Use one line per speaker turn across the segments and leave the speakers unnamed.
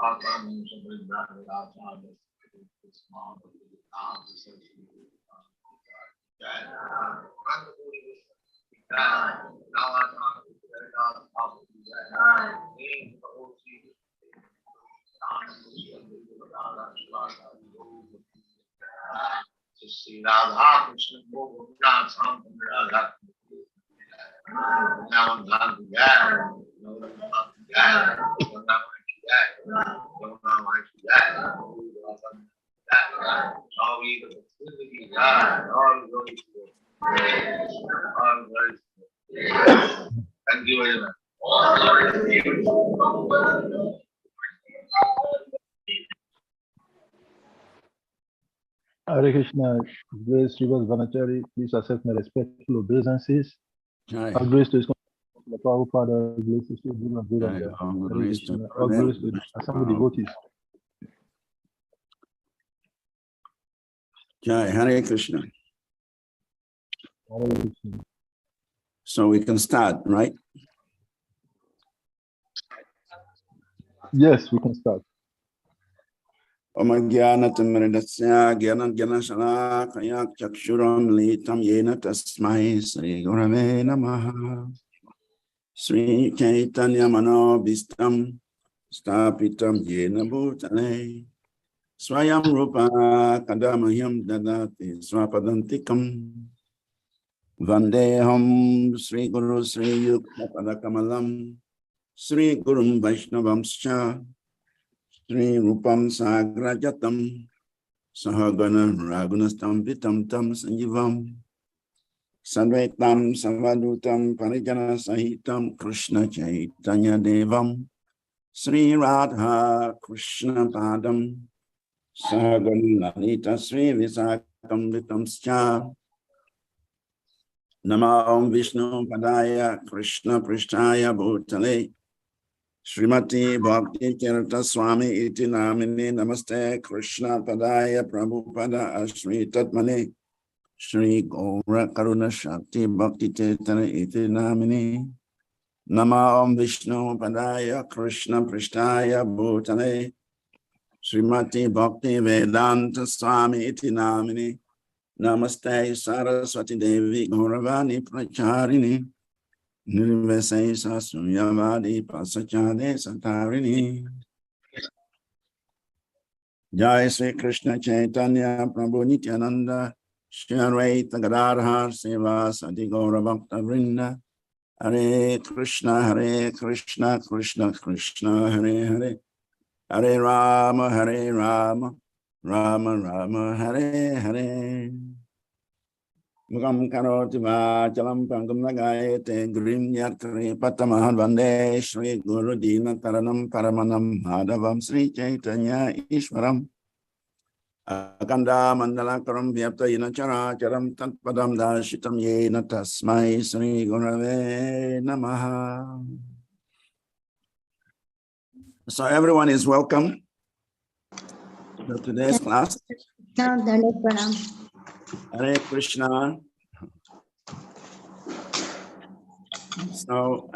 Thank you very much.
Hare Krishna, Grace Srivas Vanacari, please accept my respectful obeisances. All grace to His the powerful Father, grace to His Guru and Vedanta. Hare Krishna, all grace to assemble devotees.
Jai, Hare Krishna.
Hare Krishna.
So we can start, right?
Yes, we can start.
Om Jnana-timirandasya Jnana-shalakaya Chakshuram Litam Yena Tasmai Sri Gurave Namaha Sri Chaitanya Manobhistam Stapitam Yena Bhutale Swayam Rupa Kadamahyam Dadati Swapadantikam Vandeham Sri Guru Sri Yukta Padakamalam Sri Gurum Vaishnavamscha Sri Rupam Sagrajatam Sahagana Ragunastam Vitam Tam Sanjivam Sadvaitam Savadutam Parijana Sahitam Krishna Chaitanya Devam Sri Radha Krishna Padam Sahagana Lalita Sri Visakam Vitam Scha Namam Vishnu Padaya Krishna Prishtaya Bhutale Srimati Bhakti Kirta Swami iti namini namaste Krishna Padaya Prabhupada Ashri Tatmane Shri Gaura Karuna Shakti Bhakti Tetana iti namini Namam Vishnu Padaya Krishna Prishtaya Bhutale Srimati Bhakti Vedanta Swami iti namini Namaste Saraswati Devi Gauravani Pracharini Nirvasai Sasuyavadi Pasachade Satarini Jai Sri Krishna Chaitanya Prabhu Nityananda Shri Advaita Gadadhar Srivas Adi Gaura Bhakta Vrinda Hare Krishna Krishna Krishna Hare Hare Hare Rama Rama Rama Hare Hare Mukam karoti vachalam pangam nagayate grim yatri patamahan vande Shri Guru Dina Taranam Paramanam Madhavam Sri Chaitanya Ishwaram Akanda Mandalakaram Vyapta Yinachara Charam Tatpadam Dashitam Yena Tasmai Sri Gurave Namaha. So everyone is welcome to today's class. Hare Krishna. So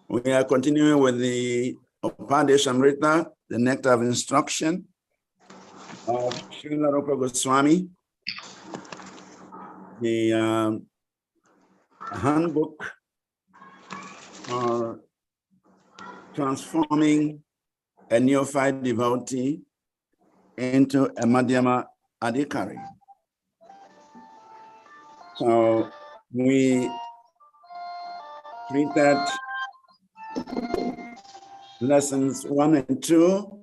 we are continuing with the Upadeshamrita, the Nectar of Instruction of Srila Rupa Goswami, the handbook for transforming a neophyte devotee into a Madhyama Adhikari. So we treated lessons 1 and 2.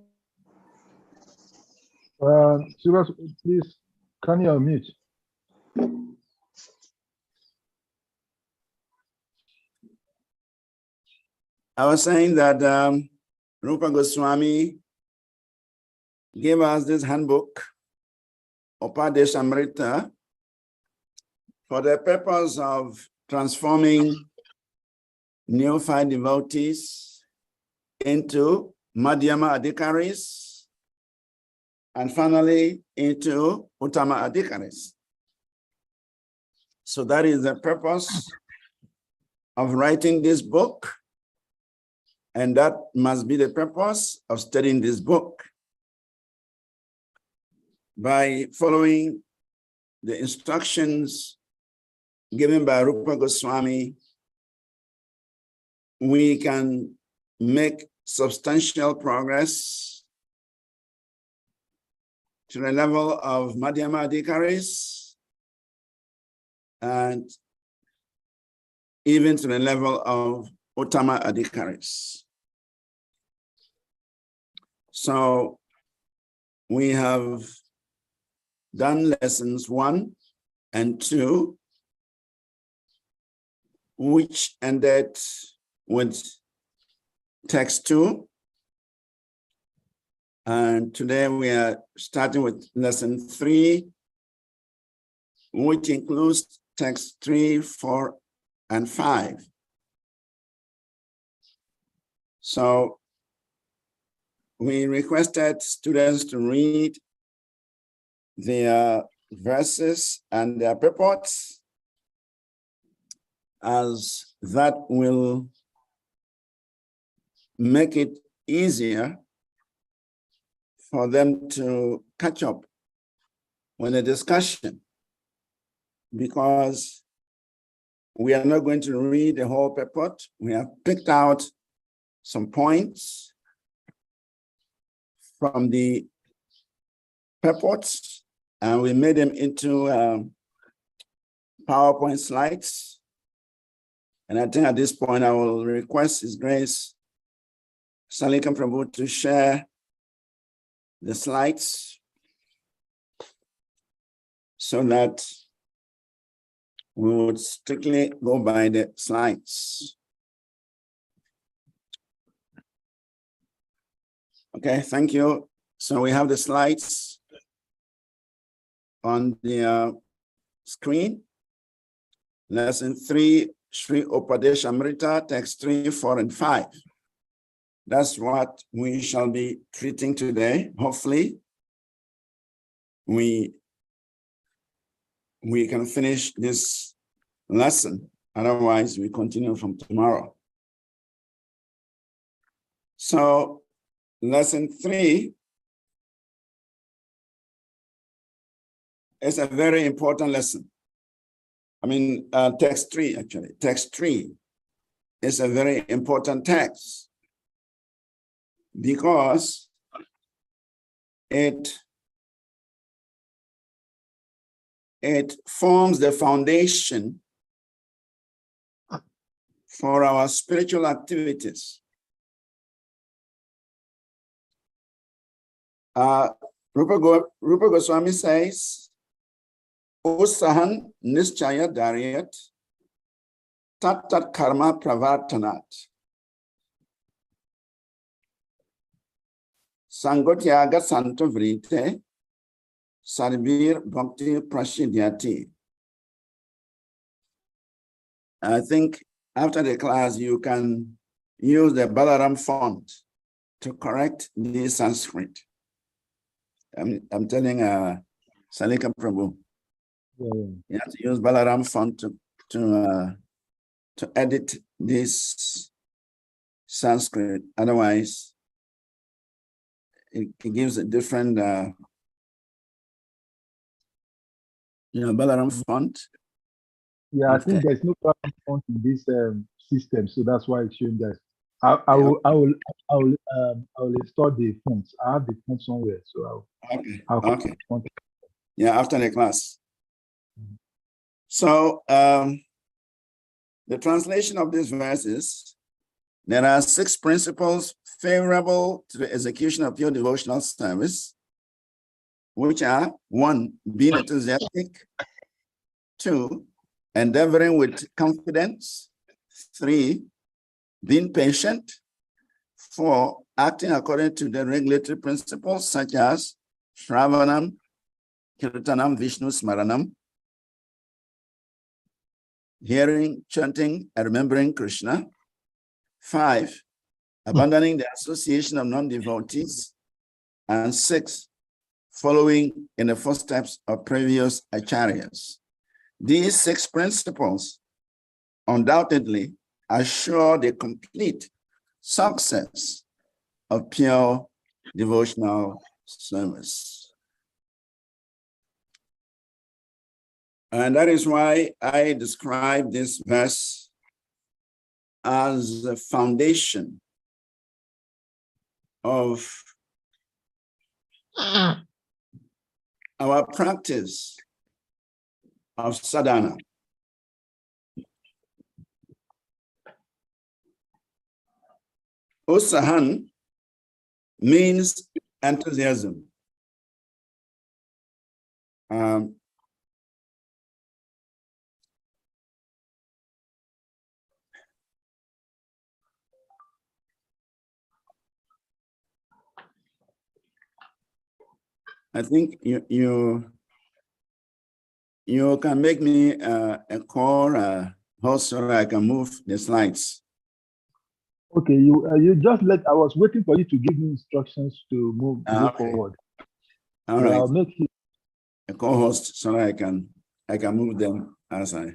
Srivas, please, can you unmute?
I was saying that Rupa Goswami gave us this handbook, Upadeshamrita, for the purpose of transforming neophyte devotees into Madhyama Adhikaris and finally into Uttama Adhikaris. So that is the purpose of writing this book, And that must be the purpose of studying this book. By following the instructions given by Rupa Goswami, we can make substantial progress to the level of Madhyama Adhikaris and even to the level of Uttama Adhikaris. So we have done lessons 1 and 2, which ended with text 2. And today we are starting with lesson 3, which includes text 3, 4, and 5. So we requested students to read their verses and their purports, as that will make it easier for them to catch up with the discussion, because we are not going to read the whole purport. We have picked out some points from the purports, and we made them into PowerPoint slides. And I think at this point, I will request His Grace Salikam Prabhu to share the slides so that we would strictly go by the slides. Okay, thank you. So we have the slides on the screen. Lesson 3, Sri Upadesh Amrita, text 3, 4, and 5. That's what we shall be treating today. Hopefully, we can finish this lesson. Otherwise, we continue from tomorrow. So, lesson 3 is a very important lesson. I mean, text 3, actually. Text 3 is a very important text because it forms the foundation for our spiritual activities. Rupa Goswami says, Usahan nischaya daryat tat karma pravartanat. Sangotyaga santo vrite sarvir bhakti prashidyati. I think after the class, you can use the Balaram font to correct the Sanskrit. I'm telling Salika Prabhu. You have to use Balaram font to edit this Sanskrit. Otherwise, it gives a different, Balaram font.
Yeah, I think there's no Balaram font in this system, so that's why it's showing that. I will install the fonts. I have the font somewhere, so
okay. Yeah, after the class. So the translation of this verse is, there are 6 principles favorable to the execution of your devotional service, which are 1, being enthusiastic, 2, endeavoring with confidence, 3, being patient, 4, acting according to the regulatory principles such as Shravanam, Kirtanam, Vishnu Smaranam, hearing, chanting, and remembering Krishna. 5, abandoning the association of non-devotees. And 6, following in the footsteps of previous acharyas. These 6 principles undoubtedly assure the complete success of pure devotional service. And that is why I describe this verse as the foundation of our practice of sadhana. Usahan means enthusiasm. I think you can make me a call host so that I can move the slides.
Okay, you just let. I was waiting for you to give me instructions to move
Okay.
forward.
All right.
I'll make you
a co-host so that I can move them as I.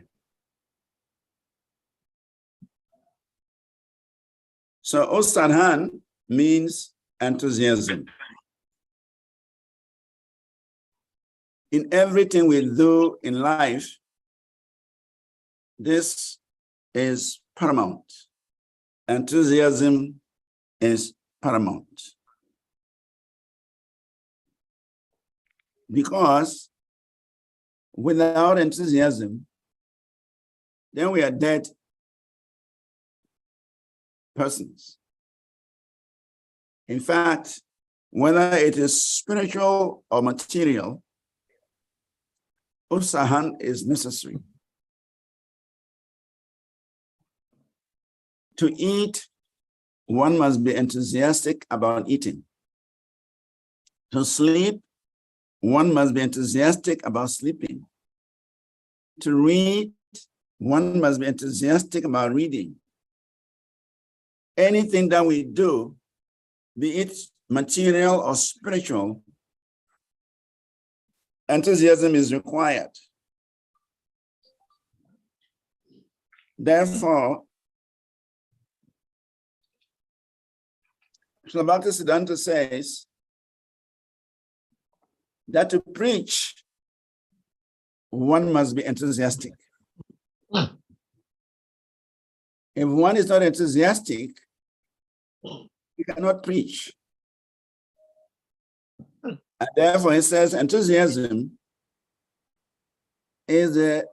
So Ustadhan means enthusiasm. In everything we do in life, this is paramount. Enthusiasm is paramount. Because without enthusiasm, then we are dead persons. In fact, whether it is spiritual or material, Usahan is necessary. To eat, one must be enthusiastic about eating. To sleep, one must be enthusiastic about sleeping. To read, one must be enthusiastic about reading. Anything that we do, be it material or spiritual, enthusiasm is required. Therefore, Srila Bhaktisiddhanta says that to preach, one must be enthusiastic. If one is not enthusiastic, he cannot preach. And therefore, he says enthusiasm is a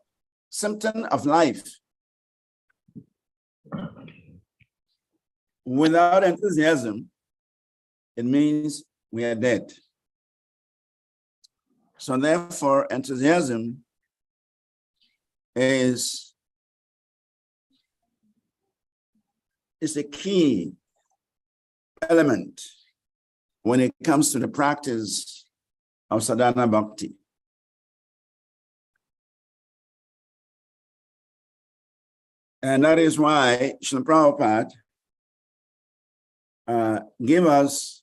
symptom of life. Without enthusiasm, it means we are dead. So therefore, enthusiasm is a key element when it comes to the practice of sadhana bhakti. And that is why Srila Prabhupada gave us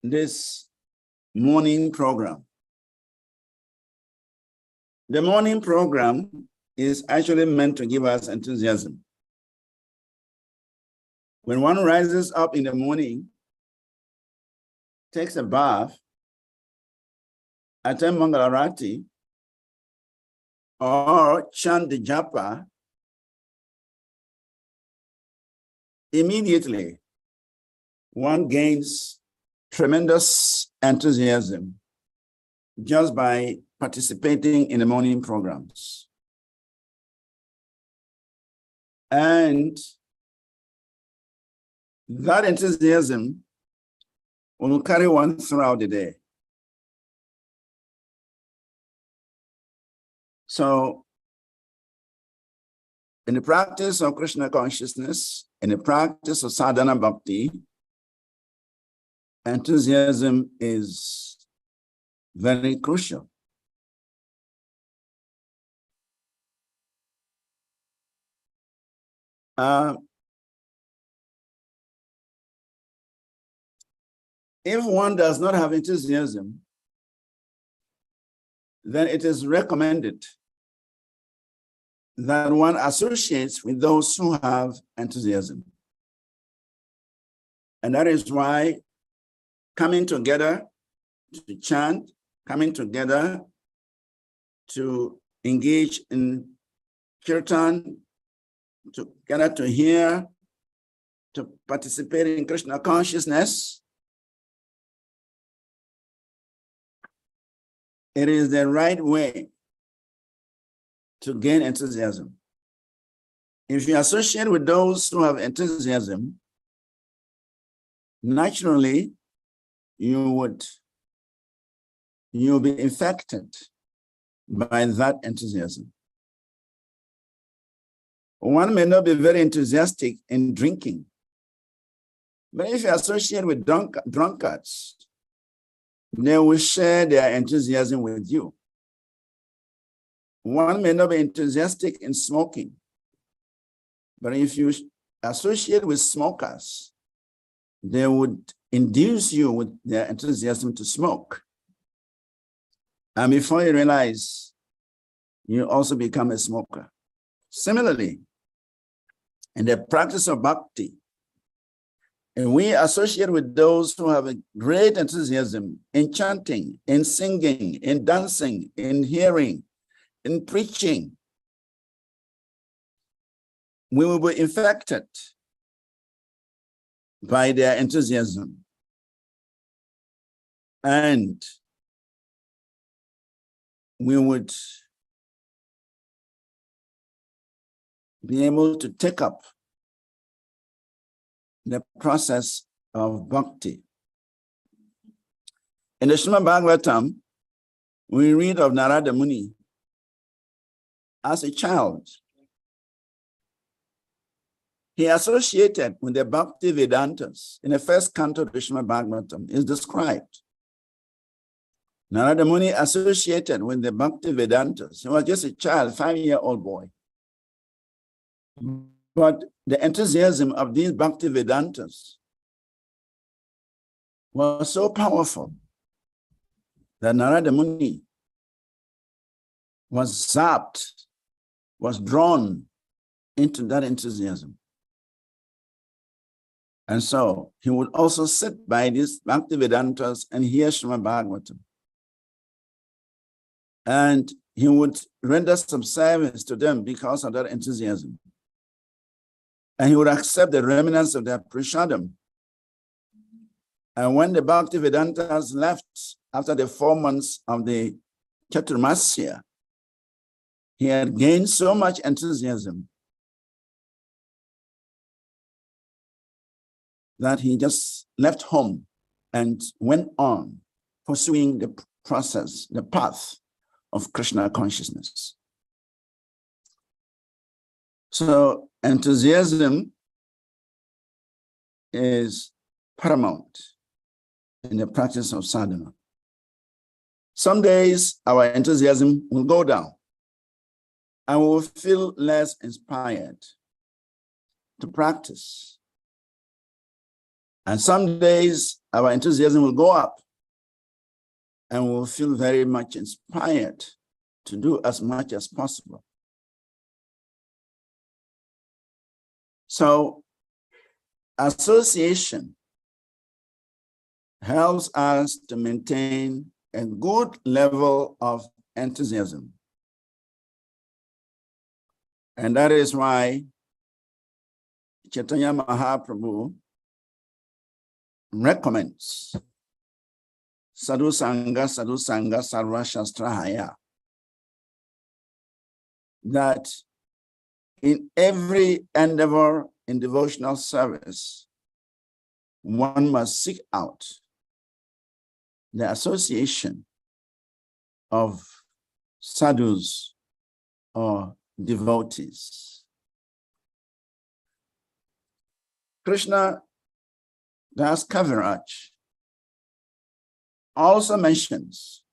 this morning program. The morning program is actually meant to give us enthusiasm. When one rises up in the morning, takes a bath, attend Mangalarati, or chant the japa, immediately one gains tremendous enthusiasm just by participating in the morning programs. And that enthusiasm will carry one throughout the day. So, in the practice of Krishna consciousness, in the practice of sadhana bhakti, enthusiasm is very crucial. If one does not have enthusiasm, then it is recommended that one associates with those who have enthusiasm. And that is why coming together to chant, coming together to engage in kirtan, together to hear, to participate in Krishna consciousness, it is the right way to gain enthusiasm. If you associate with those who have enthusiasm, naturally, you'll be infected by that enthusiasm. One may not be very enthusiastic in drinking, but if you associate with drunkards, they will share their enthusiasm with you. One may not be enthusiastic in smoking, but if you associate with smokers, they would induce you with their enthusiasm to smoke. And before you realize, you also become a smoker. Similarly, in the practice of bhakti, and we associate with those who have a great enthusiasm in chanting, in singing, in dancing, in hearing, in preaching, we will be infected by their enthusiasm. And we would be able to take up the process of bhakti. In the Srimad Bhagavatam, we read of Narada Muni as a child. He associated with the Bhakti Vedantas. In the first canto of the Srimad Bhagavatam is described. Narada Muni associated with the Bhakti Vedantas. He was just a child, 5-year-old boy. But the enthusiasm of these Bhakti Vedantas was so powerful that Narada Muni was zapped, was drawn into that enthusiasm. And so he would also sit by these Bhakti Vedantas and hear Srimad Bhagavatam. And he would render some service to them because of that enthusiasm. And he would accept the remnants of their prasadam. And when the Bhakti Vedantas left after the 4 months of the Chaturmasya, he had gained so much enthusiasm that he just left home and went on pursuing the process, the path of Krishna consciousness. So enthusiasm is paramount in the practice of sadhana. Some days our enthusiasm will go down and we will feel less inspired to practice. And some days our enthusiasm will go up and we'll feel very much inspired to do as much as possible. So association helps us to maintain a good level of enthusiasm. And that is why Chaitanya Mahaprabhu recommends Sadhu Sangha, Sarva Shastrahaya, that in every endeavor in devotional service, one must seek out the association of sadhus or devotees. Krishna Das Kaviraj also mentions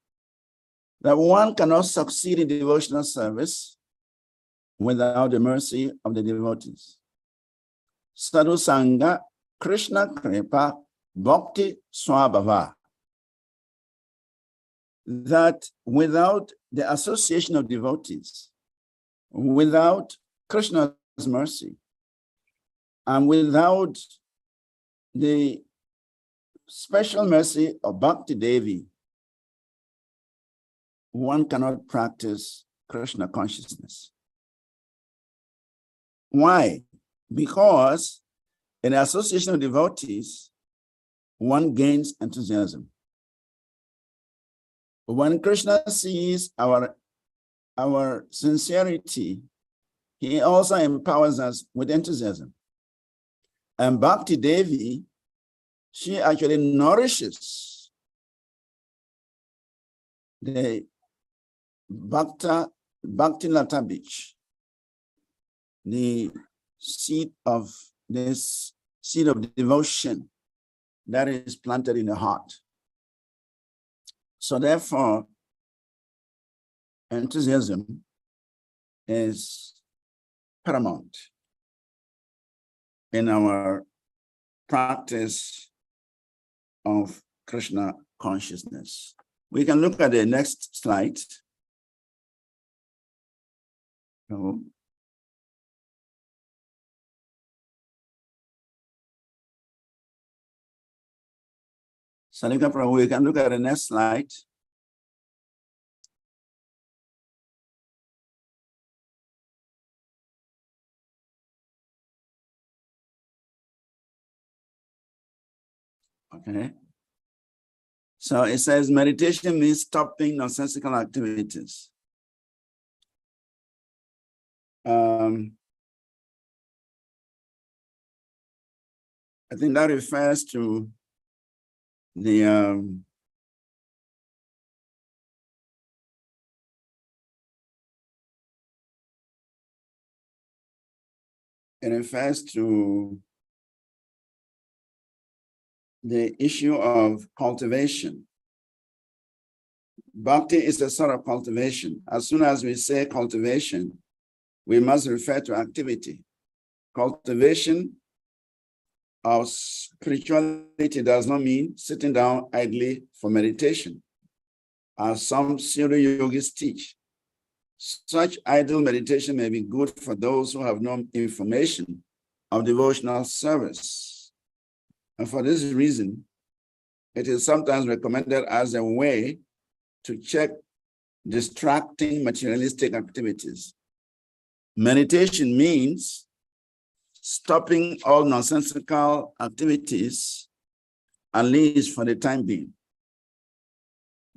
that one cannot succeed in devotional service without the mercy of the devotees. Sadhu Sangha Krishna Kripa Bhakti Swabhava. That without the association of devotees, without Krishna's mercy, and without the special mercy of Bhakti Devi, one cannot practice Krishna consciousness. Why? Because in association with devotees, one gains enthusiasm. When Krishna sees our sincerity, he also empowers us with enthusiasm. And Bhakti Devi, she actually nourishes the Bhakti Lata Beach, the seed of devotion that is planted in the heart. So therefore, enthusiasm is paramount in our practice of Krishna consciousness. We can look at the next slide. Salika Prabhu, we can look at the next slide. Okay. So it says meditation means stopping nonsensical activities. I think that refers to the it refers to the issue of cultivation. Bhakti is a sort of cultivation. As soon as we say cultivation, we must refer to activity. Cultivation of spirituality does not mean sitting down idly for meditation, as some pseudo-yogis teach. Such idle meditation may be good for those who have no information of devotional service. And for this reason, it is sometimes recommended as a way to check distracting materialistic activities. Meditation means stopping all nonsensical activities, at least for the time being.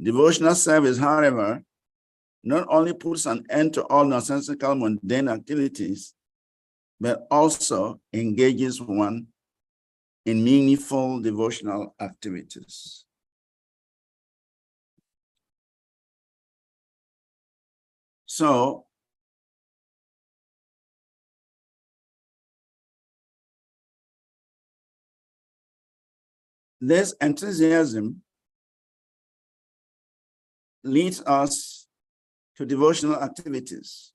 Devotional service, however, not only puts an end to all nonsensical mundane activities, but also engages one in meaningful devotional activities. So, this enthusiasm leads us to devotional activities.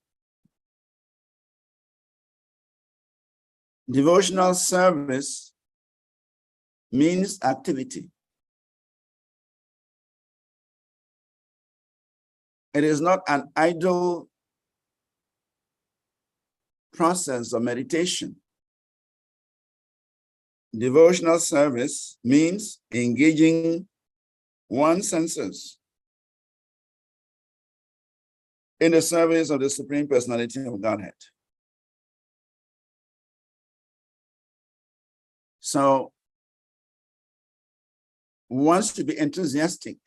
Devotional service means activity. It is not an idle process of meditation. Devotional service means engaging one's senses in the service of the Supreme Personality of Godhead. So, one wants to be enthusiastic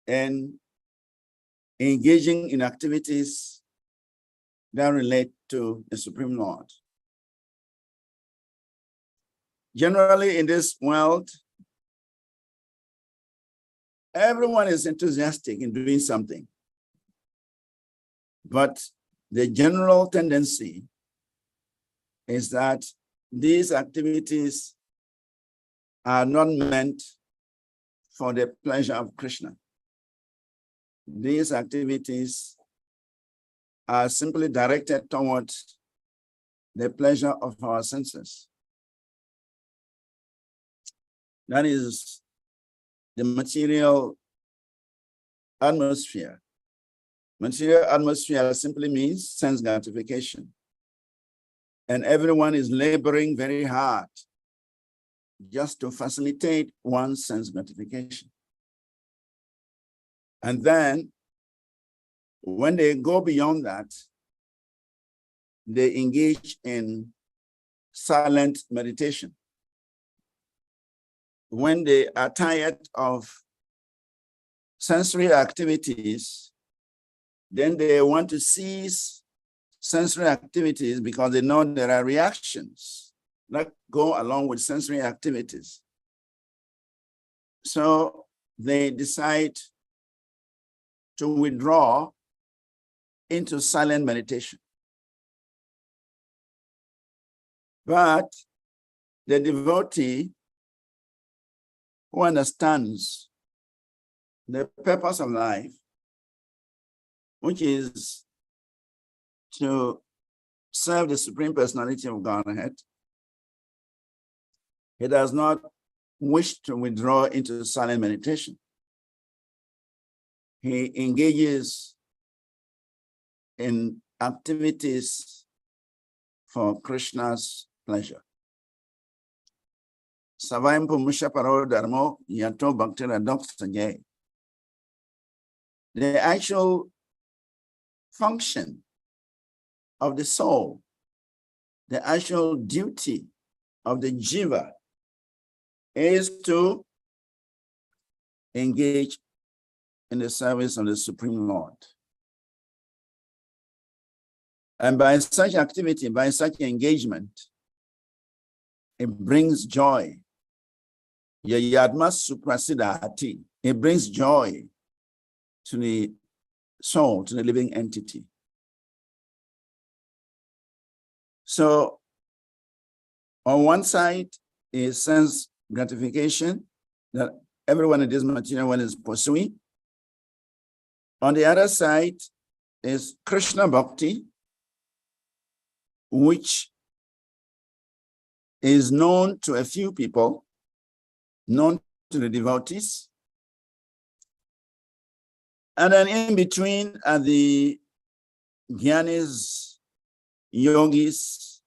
and engaging in activities that relate to the Supreme Lord. Generally, in this world, everyone is enthusiastic in doing something. But the general tendency is that these activities are not meant for the pleasure of Krishna. These activities are simply directed towards the pleasure of our senses. That is the material atmosphere. Material atmosphere simply means sense gratification. And everyone is laboring very hard just to facilitate one's sense gratification. And then when they go beyond that, they engage in silent meditation. When they are tired of sensory activities, then they want to cease sensory activities because they know there are reactions that go along with sensory activities. So they decide to withdraw into silent meditation. But the devotee who understands the purpose of life, which is to serve the Supreme Personality of Godhead, he does not wish to withdraw into silent meditation. He engages in activities for Krishna's pleasure. Savaim Pumusha Paro Dharmo Yato Bhakti Radok. The actual function of the soul, the actual duty of the jiva is to engage in the service of the Supreme Lord. And by such activity, by such engagement, it brings joy. Yayadma suprasidati. It brings joy to the soul, to the living entity. So on one side is sense gratification that everyone in this material world is pursuing. On the other side is Krishna Bhakti, which is known to a few people, known to the devotees. And then in between are the Jnanis, yogis,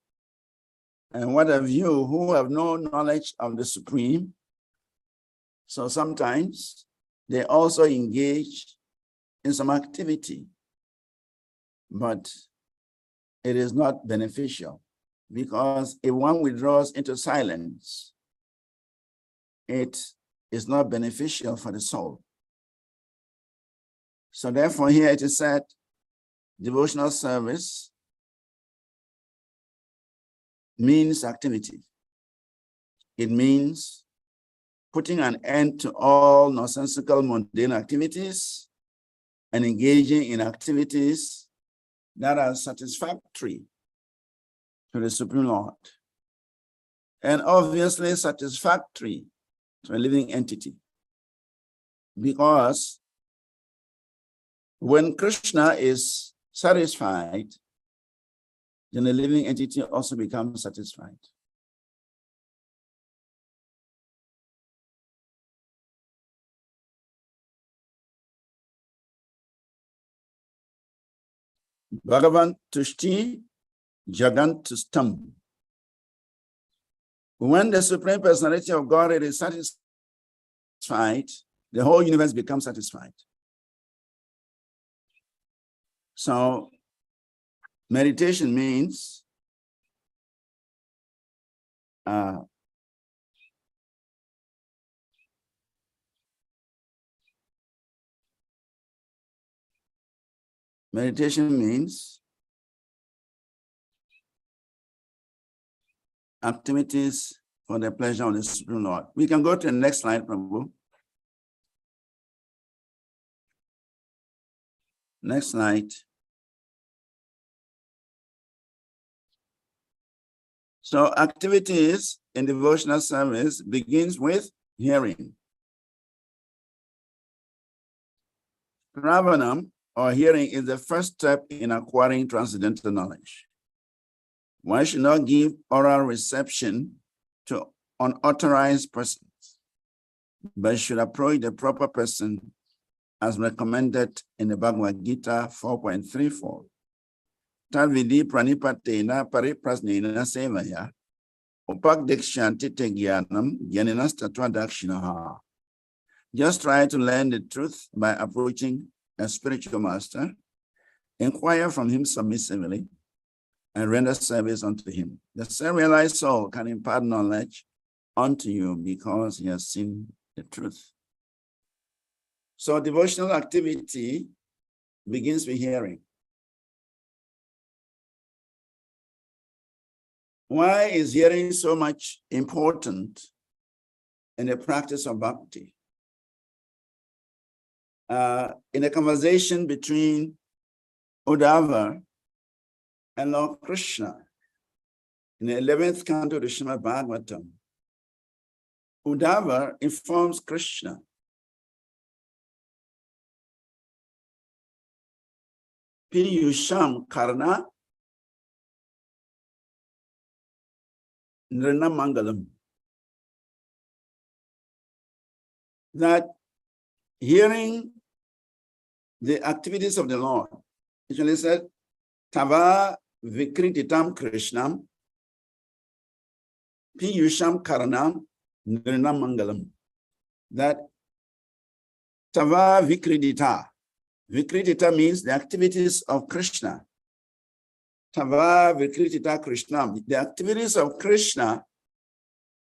and what have you who have no knowledge of the Supreme. So sometimes they also engage in some activity, but it is not beneficial because if one withdraws into silence, it is not beneficial for the soul. So therefore here it is said, devotional service means activity. It means putting an end to all nonsensical mundane activities and engaging in activities that are satisfactory to the Supreme Lord, and obviously satisfactory to a living entity. Because when Krishna is satisfied, then the living entity also becomes satisfied. Bhagavan Tushti Jagan Tustam. When the Supreme Personality of Godhead is satisfied, the whole universe becomes satisfied. So meditation means activities for the pleasure of the Supreme Lord. We can go to the next slide, Prabhu. Next slide. So activities in devotional service begins with hearing. Shravanam, or hearing, is the first step in acquiring transcendental knowledge. One should not give oral reception to unauthorized persons, but should approach the proper person as recommended in the Bhagavad Gita 4.34. Tadvidi pranipatena pariprasnena sevaya Just try to learn the truth by approaching a spiritual master, inquire from him submissively, and render service unto him. The self-realized soul can impart knowledge unto you because he has seen the truth. So devotional activity begins with hearing. Why is hearing so much important in the practice of bhakti? In a conversation between Uddhava and Lord Krishna, in the 11th canto of the Srimad Bhagavatam, Uddhava informs Krishna Piyusham Karna Nrinamangalam, that hearing the activities of the Lord, actually said, Tava Vikrititam Krishnam Piyusham Karanam Nrinamangalam, that Tava Vikridita. Vikridita means the activities of Krishna. Tava Vikritita Krishnam. The activities of Krishna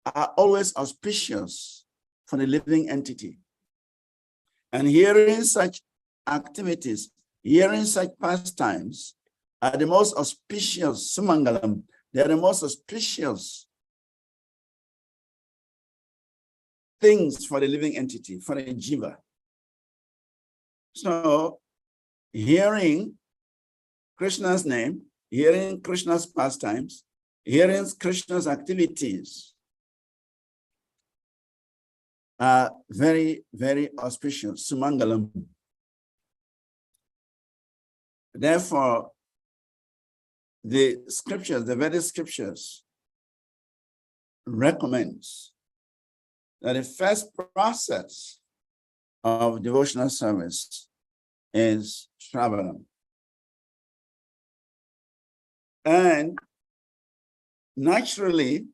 are always auspicious for the living entity. And hearing such activities, hearing such pastimes are the most auspicious, Sumangalam, they are the most auspicious things for the living entity, for the jiva. So, hearing Krishna's name, hearing Krishna's pastimes, hearing Krishna's activities are very, very auspicious, Sumangalam. Therefore, the scriptures, the Vedic scriptures, recommends that the first process of devotional service is Shravanam. And naturally,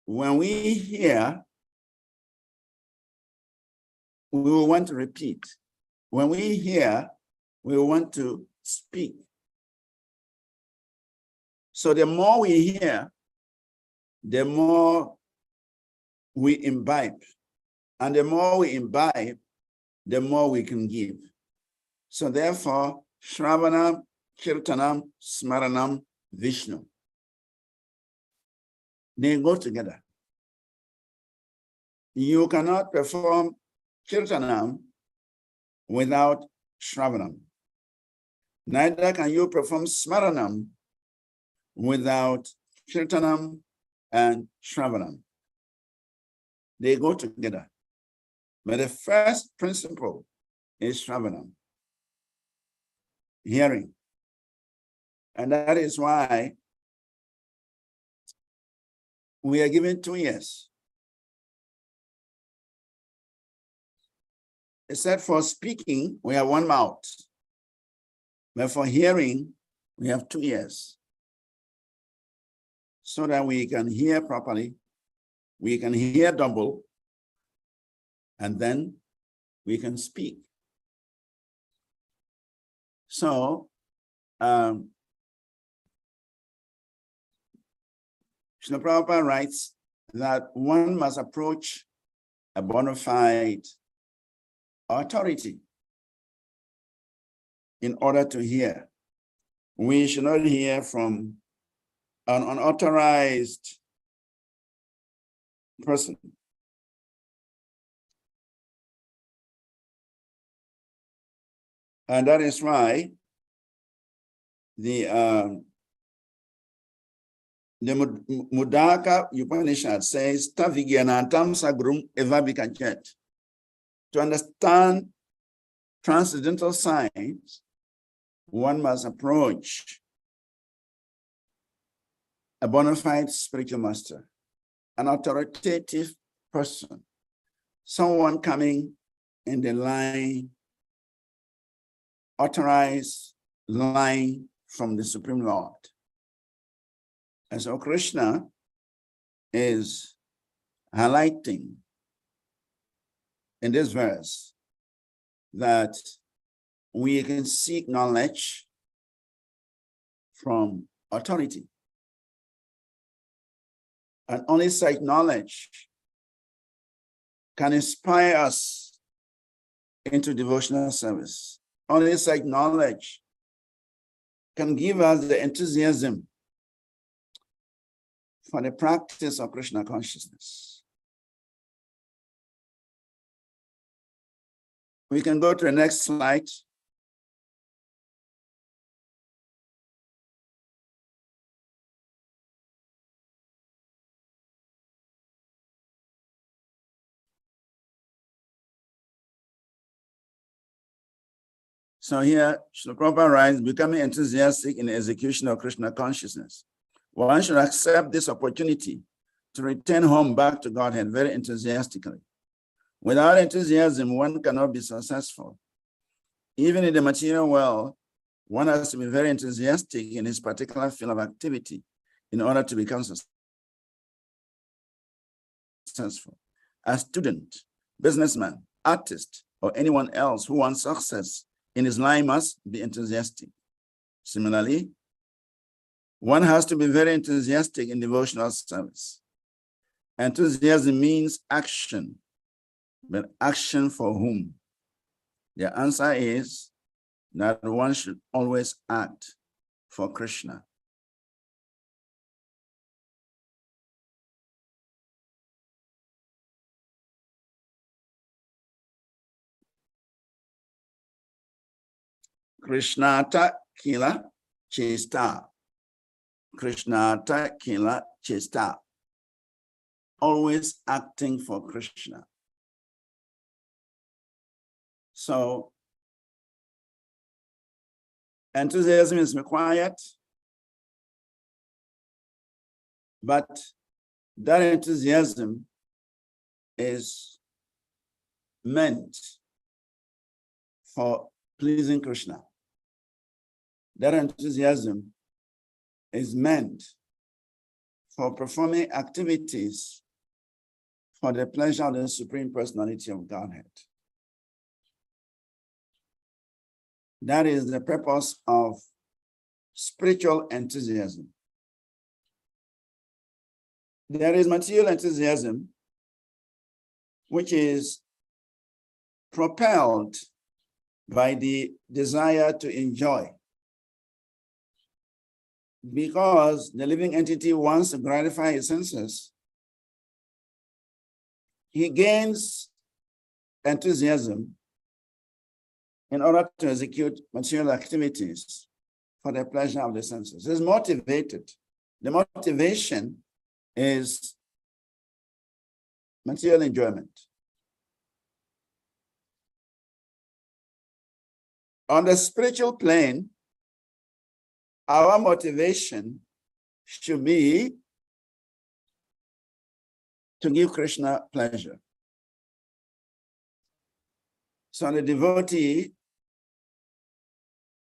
when we hear, we will want to repeat. When we hear, we will want to speak. So the more we hear, the more we imbibe. And the more we imbibe, the more we can give. So therefore, Shravanam, Kirtanam, Smaranam, Vishnu. They go together. You cannot perform Kirtanam without Shravanam. Neither can you perform Smaranam without Kirtanam and Shravanam. They go together. But the first principle is Shravanam, hearing. And that is why we are given 2 years. Except for speaking, we have 1 mouth. But for hearing, we have 2 ears. So that we can hear properly, we can hear double, and then we can speak. So, Srila Prabhupada writes that one must approach a bona fide authority in order to hear. We should not hear from an unauthorized person. And that is why the Mudaka Upanishad says, Tavigyanantam sagrum evabhikachet. To understand transcendental science, one must approach a bona fide spiritual master, an authoritative person, someone coming in the line, authorized line from the Supreme Lord. And so Krishna is highlighting in this verse that we can seek knowledge from authority. And only such knowledge can inspire us into devotional service. Only such knowledge can give us the enthusiasm for the practice of Krishna consciousness. We can go to the next slide. So here, Srila Prabhupada writes, becoming enthusiastic in the execution of Krishna consciousness. One should accept this opportunity to return home back to Godhead very enthusiastically. Without enthusiasm, one cannot be successful. Even in the material world, one has to be very enthusiastic in his particular field of activity in order to become successful. A student, businessman, artist, or anyone else who wants success in his life must be enthusiastic. Similarly, one has to be very enthusiastic in devotional service. Enthusiasm means action, but action for whom? The answer is that one should always act for Krishna. Krishnata kila chesta. Krishnata kila chesta. Always acting for Krishna. So, enthusiasm is required, but that enthusiasm is meant for pleasing Krishna. That enthusiasm is meant for performing activities for the pleasure of the Supreme Personality of Godhead. That is the purpose of spiritual enthusiasm. There is material enthusiasm, which is propelled by the desire to enjoy. Because the living entity wants to gratify his senses, he gains enthusiasm in order to execute material activities for the pleasure of the senses. He's motivated. The motivation is material enjoyment. On the spiritual plane, our motivation should be to give Krishna pleasure. So the devotee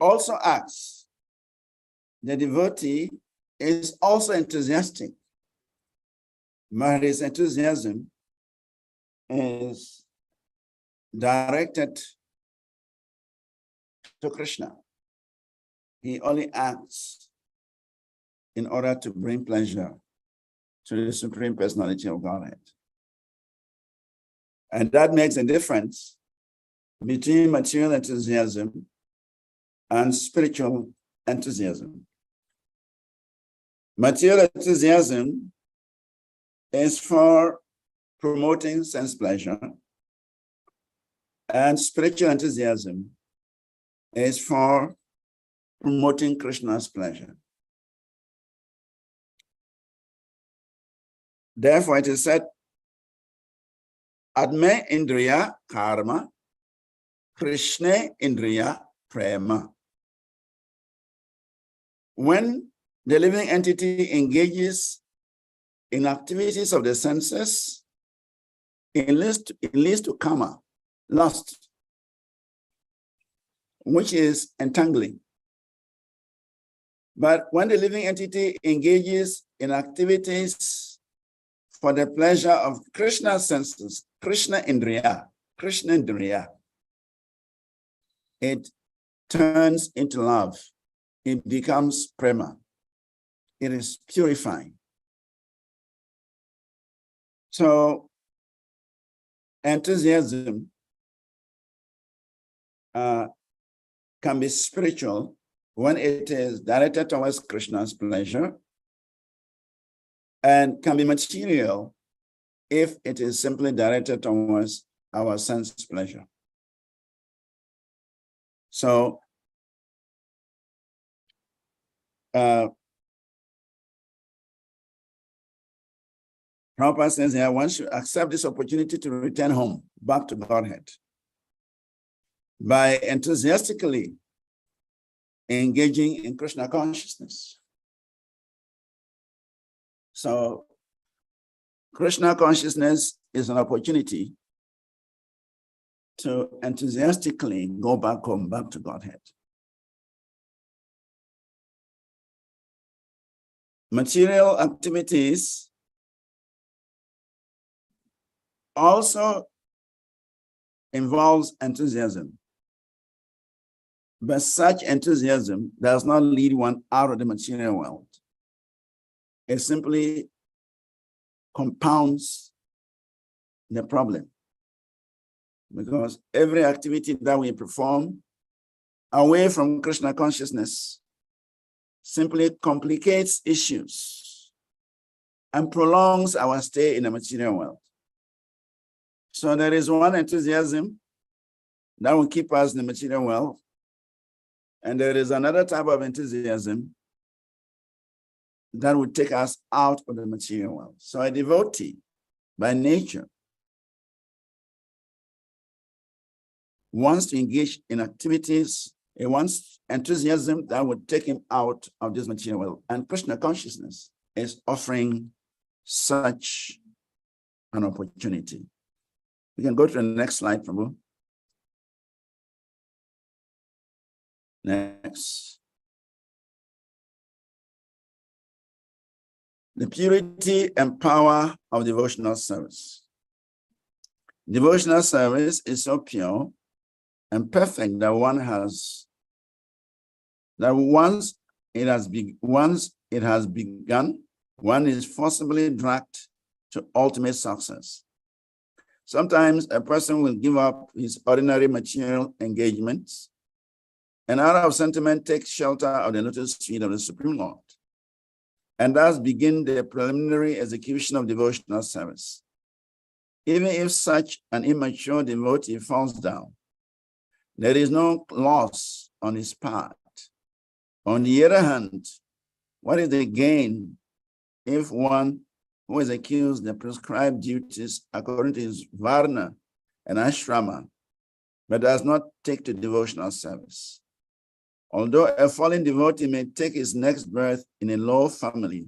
also acts. The devotee is also enthusiastic, but his enthusiasm is directed to Krishna. He only acts in order to bring pleasure to the Supreme Personality of Godhead. And that makes a difference between material enthusiasm and spiritual enthusiasm. Material enthusiasm is for promoting sense pleasure, and spiritual enthusiasm is for promoting Krishna's pleasure. Therefore, it is said, Adme Indriya Karma, Krishna Indriya Prema. When the living entity engages in activities of the senses, it leads to karma, lust, which is entangling. But when the living entity engages in activities for the pleasure of Krishna's senses, Krishna Indriya, it turns into love. It becomes prema. It is purifying. So enthusiasm can be spiritual when it is directed towards Krishna's pleasure, and can be material if it is simply directed towards our sense pleasure. So Prabhupada says here, one should accept this opportunity to return home, back to Godhead, by enthusiastically engaging in Krishna consciousness. So Krishna consciousness is an opportunity to enthusiastically go back home, back to Godhead. Material activities also involves enthusiasm, but such enthusiasm does not lead one out of the material world. It simply compounds the problem, because every activity that we perform away from Krishna consciousness simply complicates issues and prolongs our stay in the material world. So there is one enthusiasm that will keep us in the material world, and there is another type of enthusiasm that will take us out of the material world. So a devotee, by nature, wants to engage in activities, he wants enthusiasm that would take him out of this material world. And Krishna consciousness is offering such an opportunity. We can go to the next slide, Prabhu. Next. The purity and power of devotional service. Devotional service is so pure and perfect that once it has begun, one is forcibly dragged to ultimate success. Sometimes a person will give up his ordinary material engagements and out of sentiment take shelter of the lotus feet of the Supreme Lord, and thus begin the preliminary execution of devotional service. Even if such an immature devotee falls down, there is no loss on his part. On the other hand, what is the gain if one who executes the prescribed duties according to his varna and ashrama, but does not take to devotional service? Although a fallen devotee may take his next birth in a low family,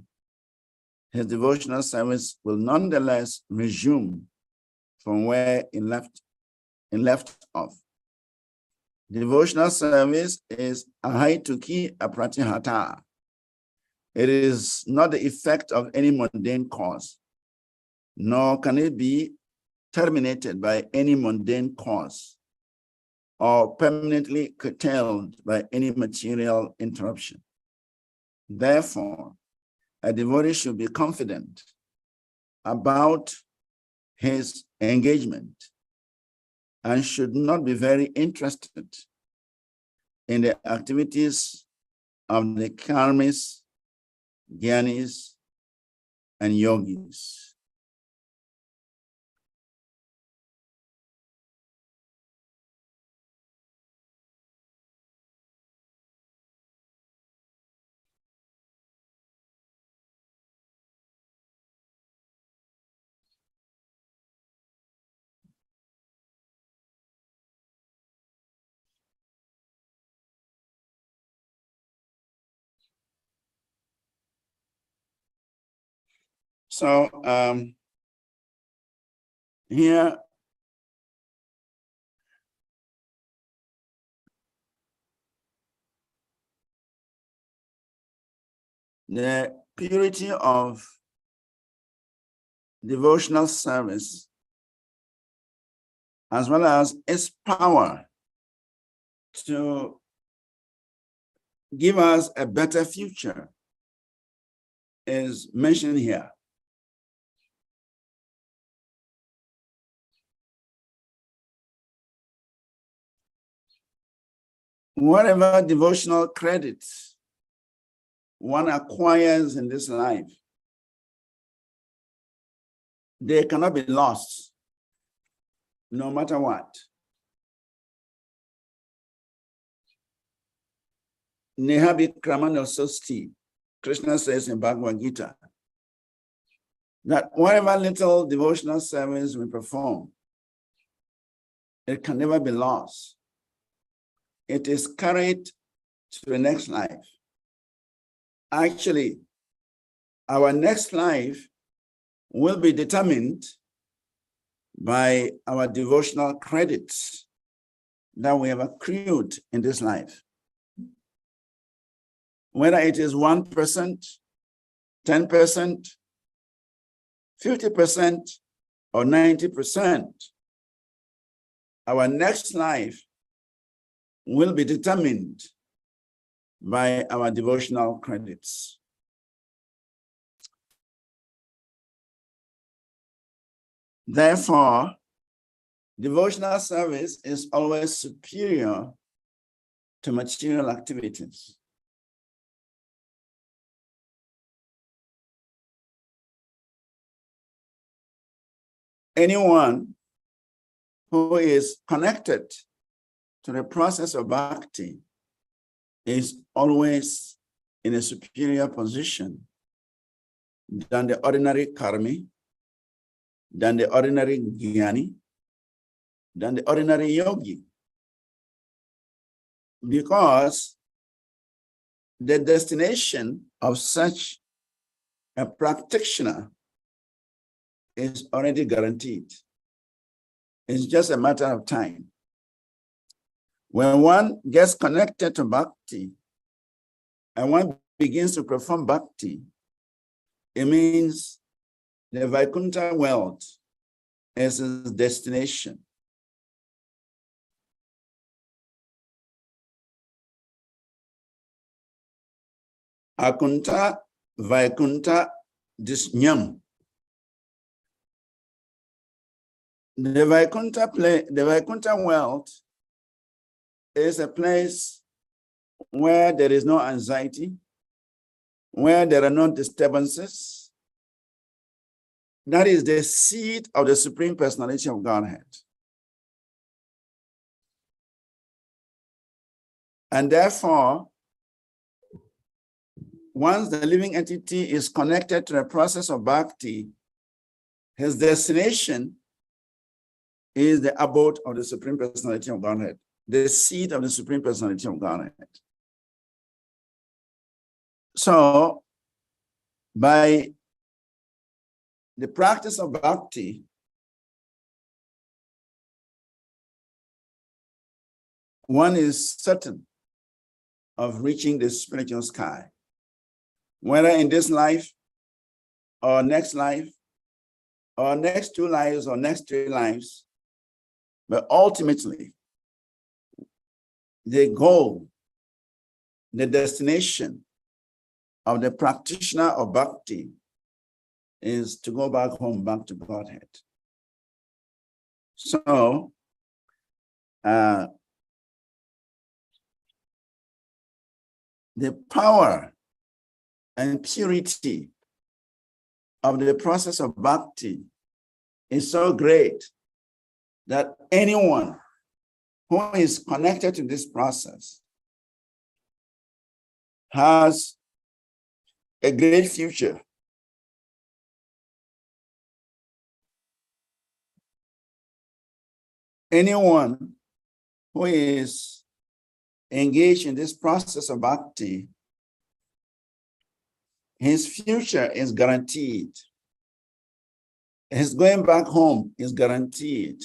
his devotional service will nonetheless resume from where it left off. Devotional service is ahaituki apratihata. It is not the effect of any mundane cause, nor can it be terminated by any mundane cause or permanently curtailed by any material interruption. Therefore, a devotee should be confident about his engagement and should not be very interested in the activities of the karmis, gyanis, and yogis. So here, the purity of devotional service, as well as its power to give us a better future, is mentioned here. Whatever devotional credits one acquires in this life, they cannot be lost, no matter what. Nehabi Kramana Sastri, Krishna says in Bhagavad Gita, that whatever little devotional service we perform, it can never be lost. It is carried to the next life. Actually, our next life will be determined by our devotional credits that we have accrued in this life. Whether it is 1%, 10%, 50%, or 90%, our next life will be determined by our devotional credits. Therefore, devotional service is always superior to material activities. Anyone who is connected to the process of bhakti is always in a superior position than the ordinary karmi, than the ordinary jnani, than the ordinary yogi. Because the destination of such a practitioner is already guaranteed. It's just a matter of time. When one gets connected to bhakti and one begins to perform bhakti, it means the Vaikuntha world is his destination. Akunta Vaikuntha Disnyam. The Vaikuntha world is a place where there is no anxiety, where there are no disturbances. That is the seat of the Supreme Personality of Godhead. And therefore, once the living entity is connected to the process of bhakti, his destination is the abode of the Supreme Personality of Godhead, the seat of the Supreme Personality of Godhead. So, by the practice of bhakti, one is certain of reaching the spiritual sky, whether in this life or next life, or next 2 lives or next 3 lives. But ultimately, the goal, the destination of the practitioner of bhakti is to go back home, back to Godhead. So, the power and purity of the process of bhakti is so great that anyone who is connected to this process has a great future. Anyone who is engaged in this process of bhakti, his future is guaranteed. His going back home is guaranteed.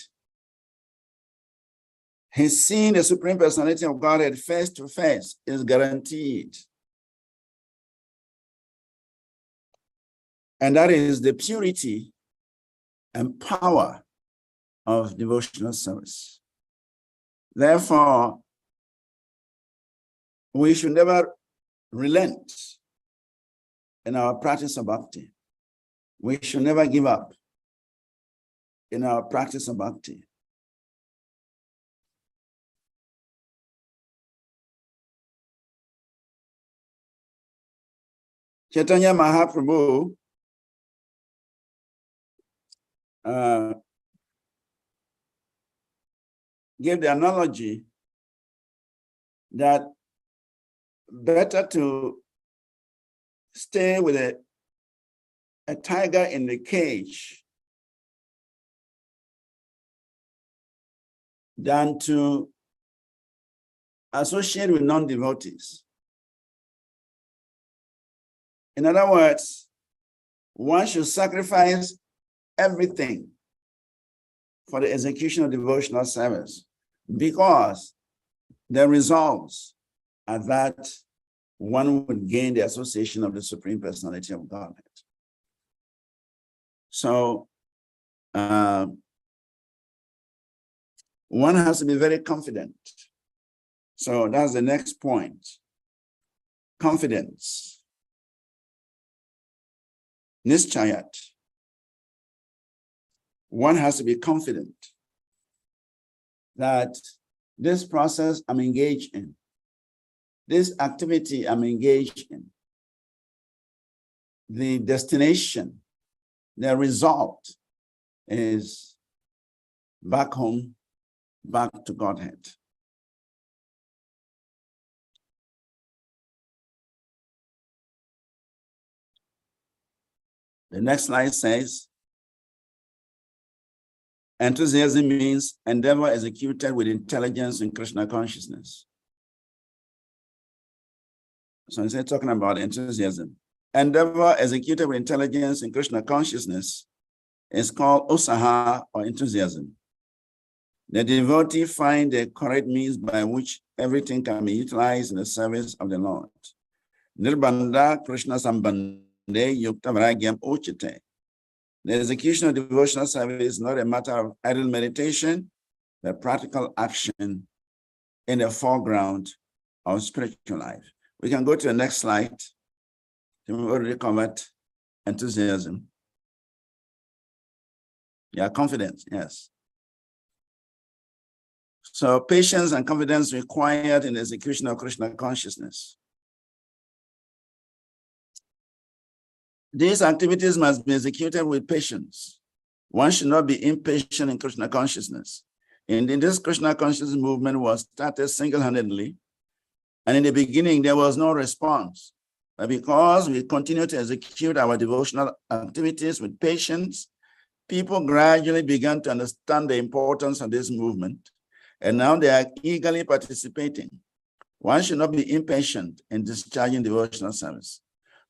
His seeing the Supreme Personality of Godhead face to face is guaranteed. And that is the purity and power of devotional service. Therefore, we should never relent in our practice of bhakti. We should never give up in our practice of bhakti. Chaitanya Mahaprabhu gave the analogy that better to stay with a tiger in the cage than to associate with non-devotees. In other words, one should sacrifice everything for the execution of devotional service because the results are that one would gain the association of the Supreme Personality of Godhead. So one has to be very confident. So that's the next point. Confidence. Nischayat. One has to be confident that this process I'm engaged in, this activity I'm engaged in, the destination, the result is back home, back to Godhead. The next slide says, enthusiasm means endeavor executed with intelligence in Krishna consciousness. So instead of talking about enthusiasm, endeavor executed with intelligence in Krishna consciousness is called usaha or enthusiasm. The devotee finds the correct means by which everything can be utilized in the service of the Lord. Nirbandha Krishna Sambandhe Yukta Vragyam Uchite. The execution of devotional service is not a matter of idle meditation, but practical action in the foreground of spiritual life. We can go to the next slide. We already covered enthusiasm. Yeah, confidence, yes. So patience and confidence required in the execution of Krishna consciousness. These activities must be executed with patience. One should not be impatient in Krishna consciousness. In this Krishna consciousness movement was started single-handedly, and in the beginning there was no response. But because we continue to execute our devotional activities with patience, people gradually began to understand the importance of this movement, and now they are eagerly participating. One should not be impatient in discharging devotional service,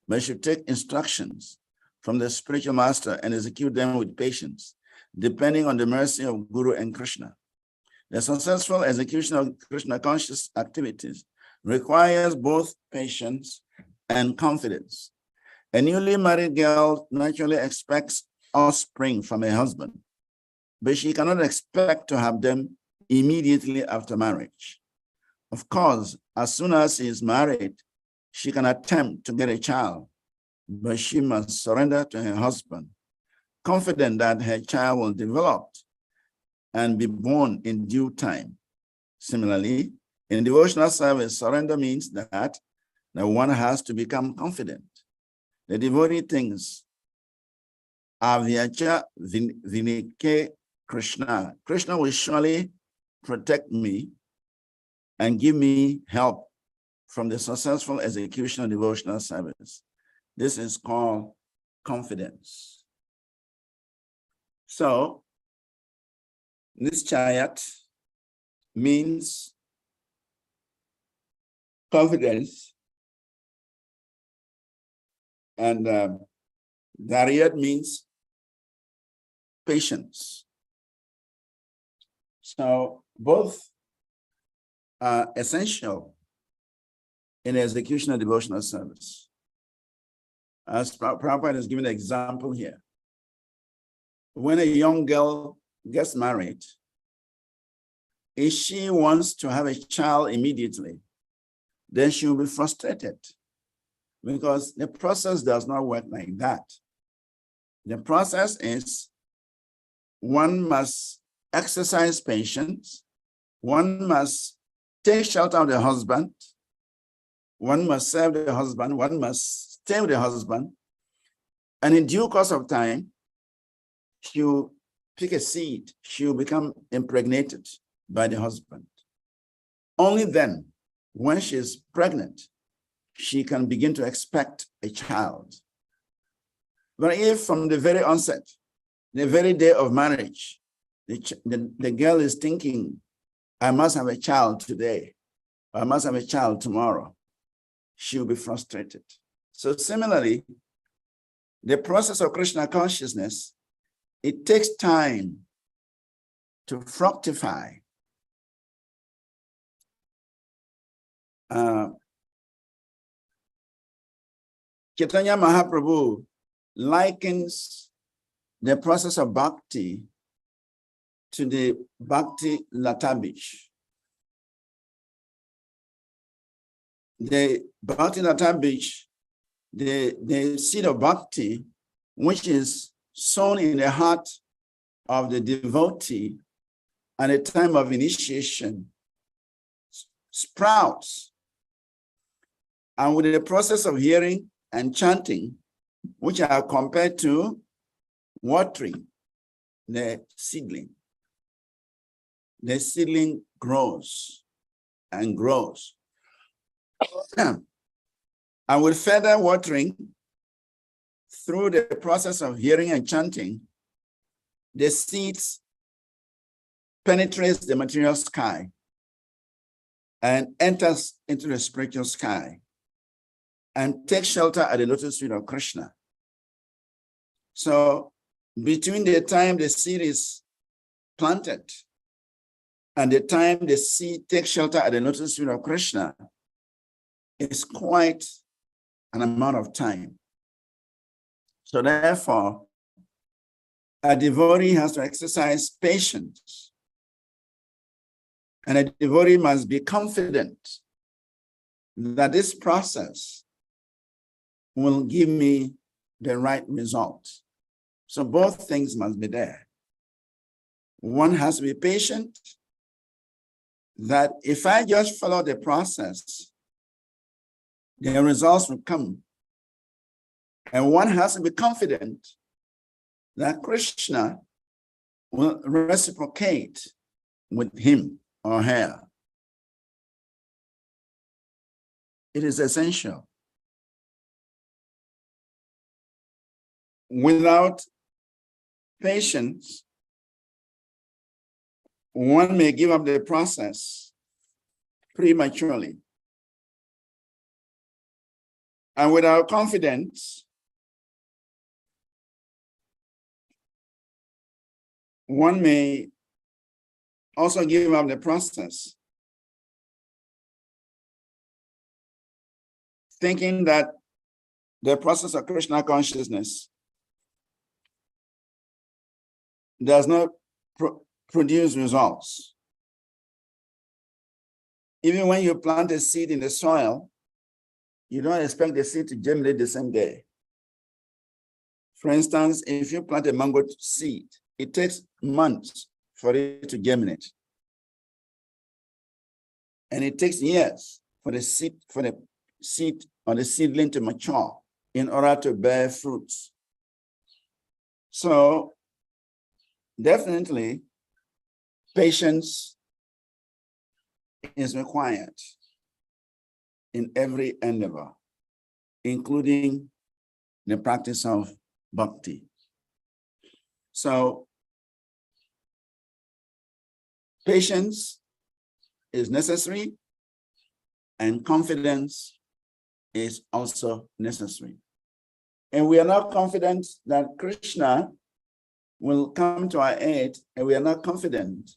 but should take instructions from the spiritual master and execute them with patience, depending on the mercy of Guru and Krishna. The successful execution of Krishna conscious activities requires both patience and confidence. A newly married girl naturally expects offspring from a husband, but she cannot expect to have them immediately after marriage. Of course, as soon as she is married, she can attempt to get a child, but she must surrender to her husband, confident that her child will develop and be born in due time. Similarly, in devotional service, surrender means that one has to become confident. The devotee thinks, Avyacha Vinike Krishna. Krishna will surely protect me and give me help from the successful execution of devotional service. This is called confidence. So, Nischayat means confidence, and Dhariyat means patience. So both are essential in the execution of devotional service. As Prabhupada has given an example here. when a young girl gets married, if she wants to have a child immediately, then she will be frustrated because the process does not work like that. The process is one must exercise patience, one must take shelter of the husband, one must serve the husband, one must stay with the husband, and in due course of time, she'll pick a seed, she'll become impregnated by the husband. Only then, when she's pregnant, she can begin to expect a child. But if from the very onset, the very day of marriage, the girl is thinking, I must have a child today, or I must have a child tomorrow, she'll be frustrated. So similarly, the process of Krishna consciousness, it takes time to fructify. Chaitanya Mahaprabhu likens the process of bhakti to the bhakti latabich. The bhakti latabich, the seed of bhakti, which is sown in the heart of the devotee at a time of initiation, sprouts. And with the process of hearing and chanting, which are compared to watering the seedling grows and grows. And with further watering, through the process of hearing and chanting, the seeds penetrates the material sky and enters into the spiritual sky and takes shelter at the lotus feet of Krishna. So between the time the seed is planted and the time the seed takes shelter at the lotus feet of Krishna is quite an amount of time. So therefore, a devotee has to exercise patience. And a devotee must be confident that this process will give me the right result. So both things must be there. One has to be patient, that if I just follow the process, the results will come. And one has to be confident that Krishna will reciprocate with him or her. It is essential. Without patience, one may give up the process prematurely. And without confidence, one may also give up the process, thinking that the process of Krishna consciousness does not produce results. Even when you plant a seed in the soil, you don't expect the seed to germinate the same day. For instance, if you plant a mango seed, it takes months for it to germinate. And it takes years for the seed or the seedling to mature in order to bear fruits. So definitely, patience is required in every endeavor, including the practice of bhakti. So patience is necessary and confidence is also necessary. And we are not confident that Krishna will come to our aid, and we are not confident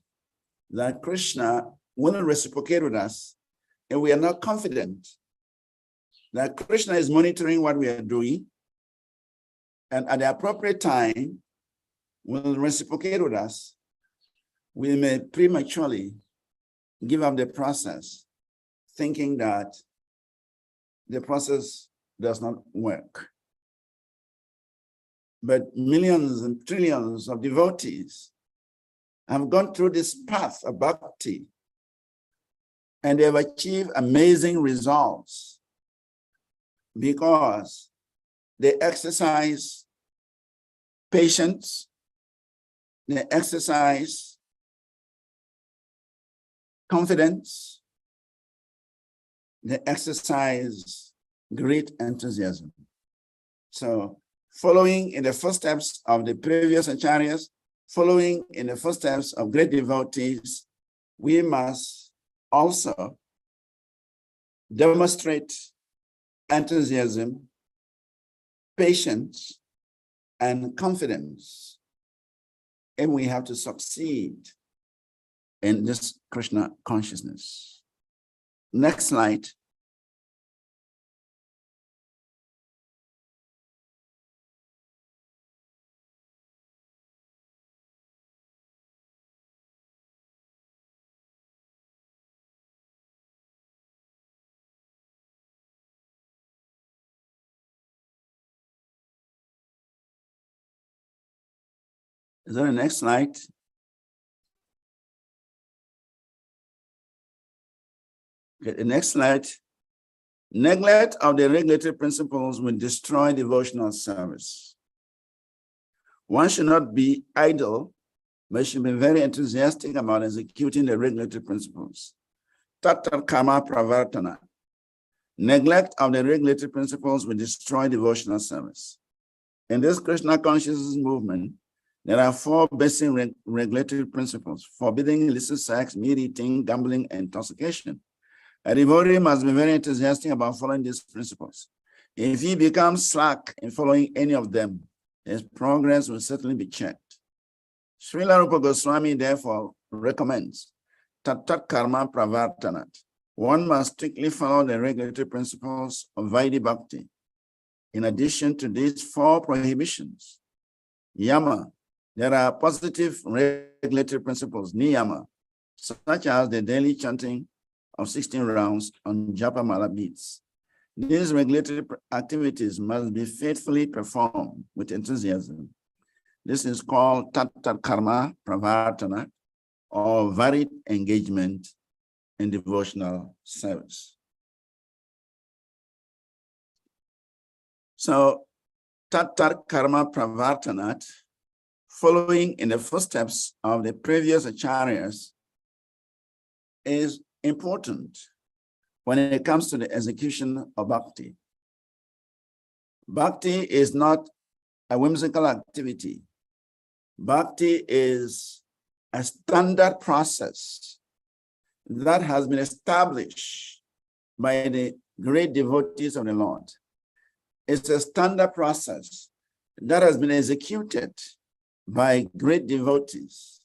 that Krishna will reciprocate with us, and we are not confident that Krishna is monitoring what we are doing, and at the appropriate time will reciprocate with us, we may prematurely give up the process, thinking that the process does not work. But millions and trillions of devotees have gone through this path of bhakti, and they have achieved amazing results because they exercise patience, they exercise confidence, they exercise great enthusiasm. So, following in the footsteps of the previous acharyas, following in the footsteps of great devotees, we must also demonstrate enthusiasm, patience, and confidence. And we have to succeed in this Krishna consciousness. Next slide. Is there a next slide? Okay, the next slide. Neglect of the regulatory principles will destroy devotional service. One should not be idle, but should be very enthusiastic about executing the regulatory principles. Tata karma pravartana. Neglect of the regulatory principles will destroy devotional service. In this Krishna consciousness movement, there are 4 basic regulatory principles: forbidding illicit sex, meat eating, gambling, and intoxication. A devotee must be very enthusiastic about following these principles. If he becomes slack in following any of them, his progress will certainly be checked. Srila Rupa Goswami therefore recommends Tat Karma Pravartanat. One must strictly follow the regulatory principles of Vaidhi Bhakti. In addition to these 4 prohibitions, Yama, there are positive regulatory principles, Niyama, such as the daily chanting of 16 rounds on Japa Mala beads. These regulatory activities must be faithfully performed with enthusiasm. This is called Tata Karma Pravartana, or varied engagement in devotional service. So, Tata Karma Pravartanat, following in the footsteps of the previous acharyas, is important when it comes to the execution of bhakti. Bhakti is not a whimsical activity. Bhakti is a standard process that has been established by the great devotees of the Lord. It's a standard process that has been executed by great devotees.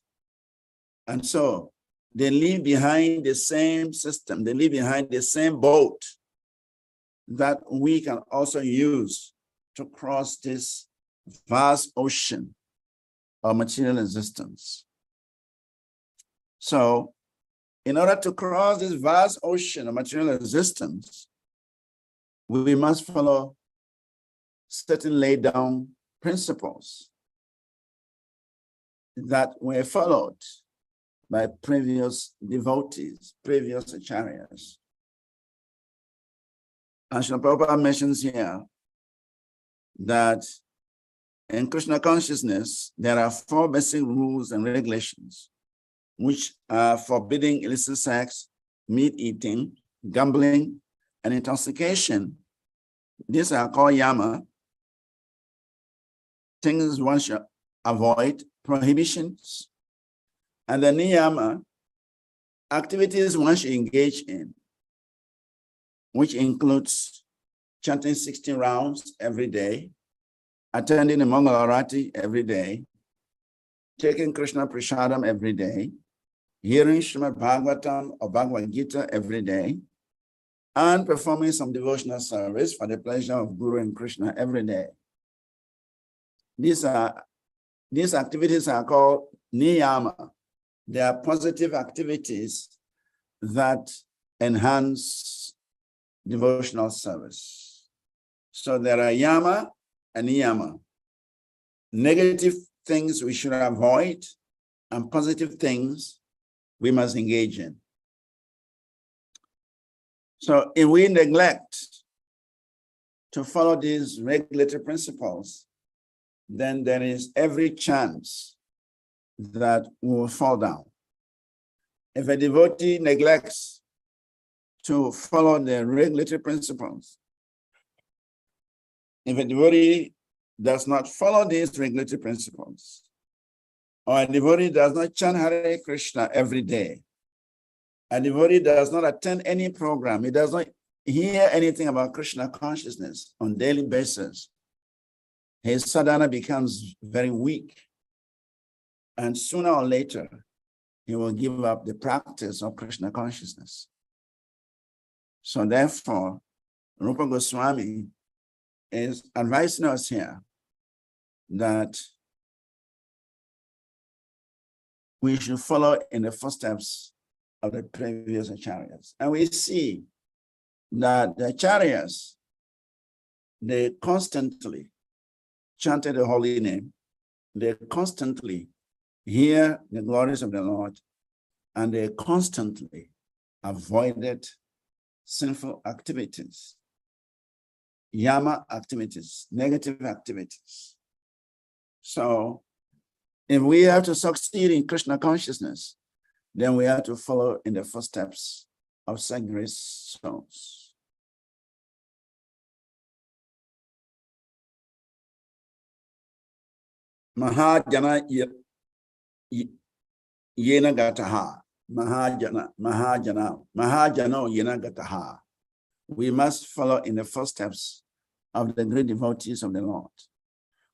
And so they leave behind the same system, they leave behind the same boat that we can also use to cross this vast ocean of material existence. So, in order to cross this vast ocean of material existence, we must follow certain laid down principles that were followed by previous devotees, previous acharyas. And Srila Prabhupada mentions here that in Krishna consciousness, there are 4 basic rules and regulations, which are forbidding illicit sex, meat eating, gambling, and intoxication. These are called yama, things one should avoid, prohibitions. And the niyama, activities one should engage in, which includes chanting 16 rounds every day, attending the Mangalarati every day, taking Krishna Prasadam every day, hearing Srimad Bhagavatam or Bhagavad Gita every day, and performing some devotional service for the pleasure of Guru and Krishna every day. These are these activities are called niyama. They are positive activities that enhance devotional service. So there are yama and niyama. Negative things we should avoid, and positive things we must engage in. So if we neglect to follow these regulatory principles, then there is every chance that we will fall down. If a devotee neglects to follow the regulatory principles, if a devotee does not follow these regulatory principles, or a devotee does not chant Hare Krishna every day, a devotee does not attend any program, he does not hear anything about Krishna consciousness on a daily basis, his sadhana becomes very weak. And sooner or later, he will give up the practice of Krishna consciousness. So therefore, Rupa Goswami is advising us here that we should follow in the footsteps of the previous acharyas. And we see that the acharyas, they constantly chanted the holy name, they constantly hear the glories of the Lord, and they constantly avoided sinful activities, yama activities, negative activities. So if we have to succeed in Krishna consciousness, then we have to follow in the footsteps of sacred souls. Mahajana yena gataha. Mahajano yena gataha. We must follow in the footsteps of the great devotees of the Lord.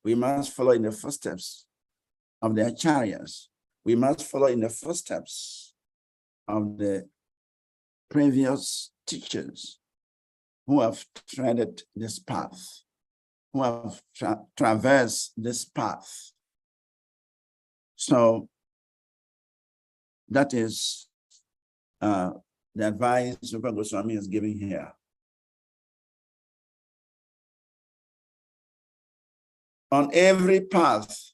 We must follow in the footsteps of the acharyas. We must follow in the footsteps of the previous teachers who have treaded this path, who have traversed this path. So that is the advice Rupa Goswami is giving here. On every path,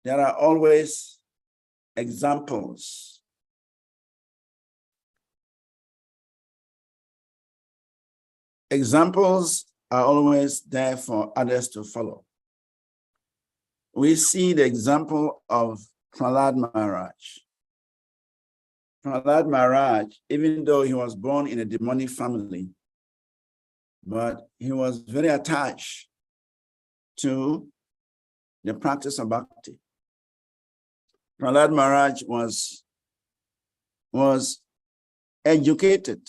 there are always examples. Examples are always there for others to follow. We see the example of Prahlad Maharaj. Prahlad Maharaj, even though he was born in a demonic family, but he was very attached to the practice of bhakti. Prahlad Maharaj was educated,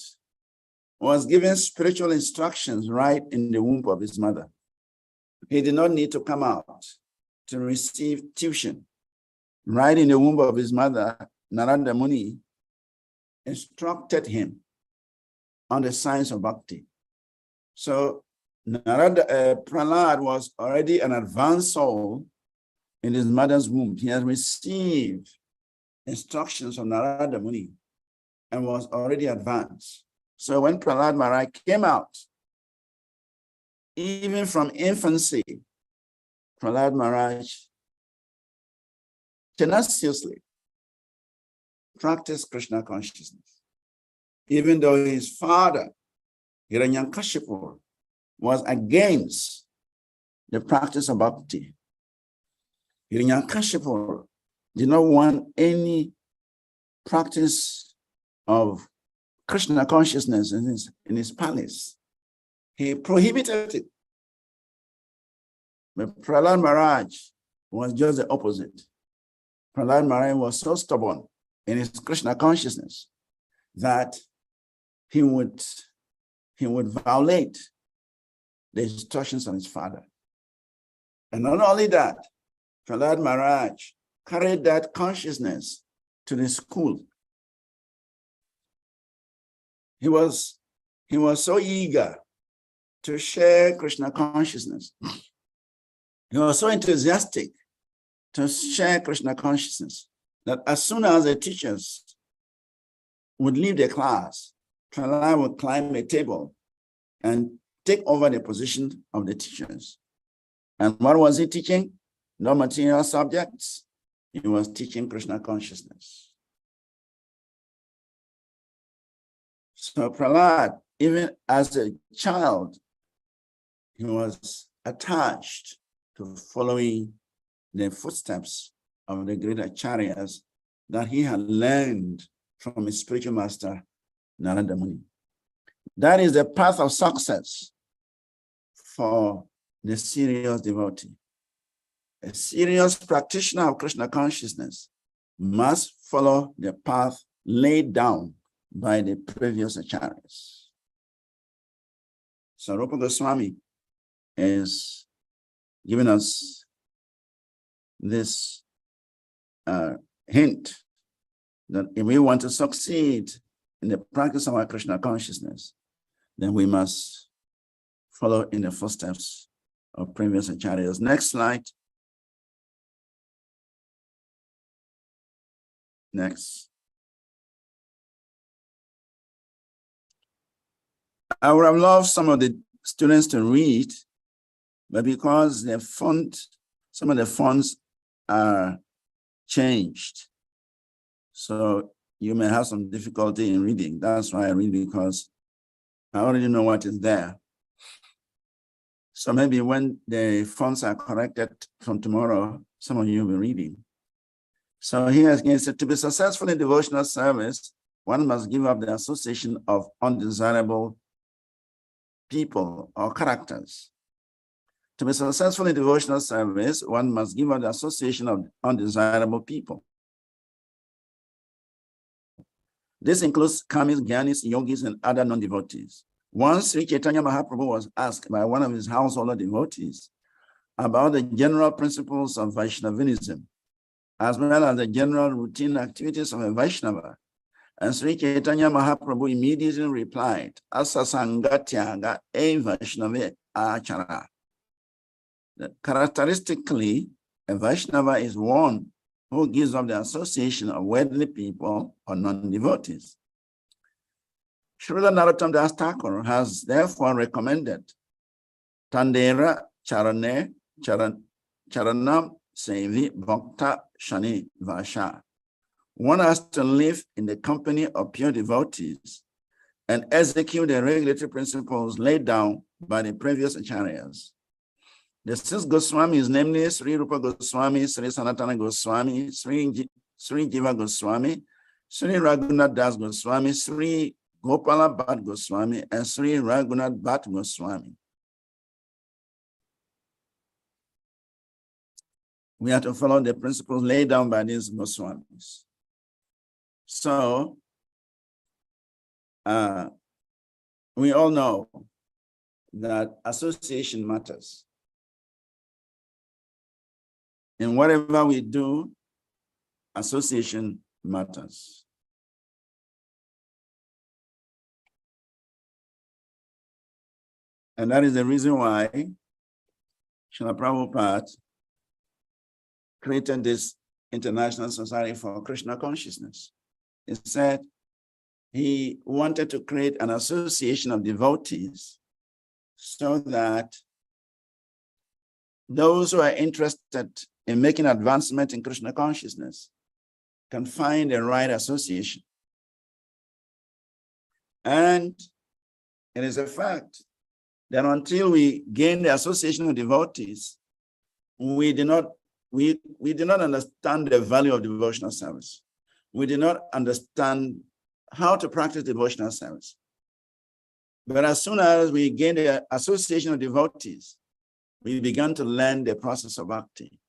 was given spiritual instructions right in the womb of his mother. He did not need to come out to receive tuition. Right in the womb of his mother, Narada Muni instructed him on the science of bhakti. So Prahlad was already an advanced soul in his mother's womb. He had received instructions from Narada Muni and was already advanced. So when Prahlad Maharaj came out, even from infancy, Prahlad Maharaj tenaciously practiced Krishna consciousness. Even though his father, Hiranyakashipu, was against the practice of bhakti. Hiranyakashipu did not want any practice of Krishna consciousness in his palace. He prohibited it. But Prahlad Maharaj was just the opposite. Prahlad Maharaj was so stubborn in his Krishna consciousness that he would violate the instructions of his father. And not only that, Prahlad Maharaj carried that consciousness to the school. He was so eager to share Krishna consciousness. He was so enthusiastic to share Krishna consciousness. That as soon as the teachers would leave the class, Prahlad would climb a table and take over the position of the teachers. And what was he teaching? No material subjects. He was teaching Krishna consciousness. So Prahlad, even as a child, he was attached to following the footsteps of the great acharyas that he had learned from his spiritual master, Narada Muni. That is the path of success for the serious devotee. A serious practitioner of Krishna consciousness must follow the path laid down by the previous acharyas. So Rupa Goswami is giving us this hint that if we want to succeed in the practice of our Krishna consciousness, then we must follow in the footsteps of previous acharyas. Next slide. Next. I would have loved some of the students to read, but because the font, some of the fonts are changed, so you may have some difficulty in reading. That's why I read, because I already know what is there. So maybe when the fonts are corrected from tomorrow, some of you will be reading. So here again, said, to be successful in devotional service, one must give up the association of undesirable people or characters. To be successful in devotional service, one must give up the association of undesirable people. This includes karmis, gyanis, yogis, and other non-devotees. Once Sri Chaitanya Mahaprabhu was asked by one of his household devotees about the general principles of Vaishnavism, as well as the general routine activities of a Vaishnava. And Sri Chaitanya Mahaprabhu immediately replied, Asa Sangatyaga e Vaishnava Achara. That characteristically, a Vaishnava is one who gives up the association of worldly people or non-devotees. Srila Narottam Das Thakur has therefore recommended Tandera Charane Charanam Sevi Bhakta Shani Vasha. One has to live in the company of pure devotees and execute the regulatory principles laid down by the previous acharyas. The six Goswamis, namely Sri Rupa Goswami, Sri Sanatana Goswami, Sri Jiva Goswami, Sri Raghunath Das Goswami, Sri Gopala Bhatt Goswami, and Sri Raghunath Bhatt Goswami. We have to follow the principles laid down by these Goswamis. So, we all know that association matters. In whatever we do, association matters. And that is the reason why Srila Prabhupada created this International Society for Krishna Consciousness. He said he wanted to create an association of devotees so that those who are interested in making advancement in Krishna consciousness can find the right association. And it is a fact that until we gain the association of devotees, we do not understand the value of devotional service. We do not understand how to practice devotional service. But as soon as we gain the association of devotees, we began to learn the process of bhakti.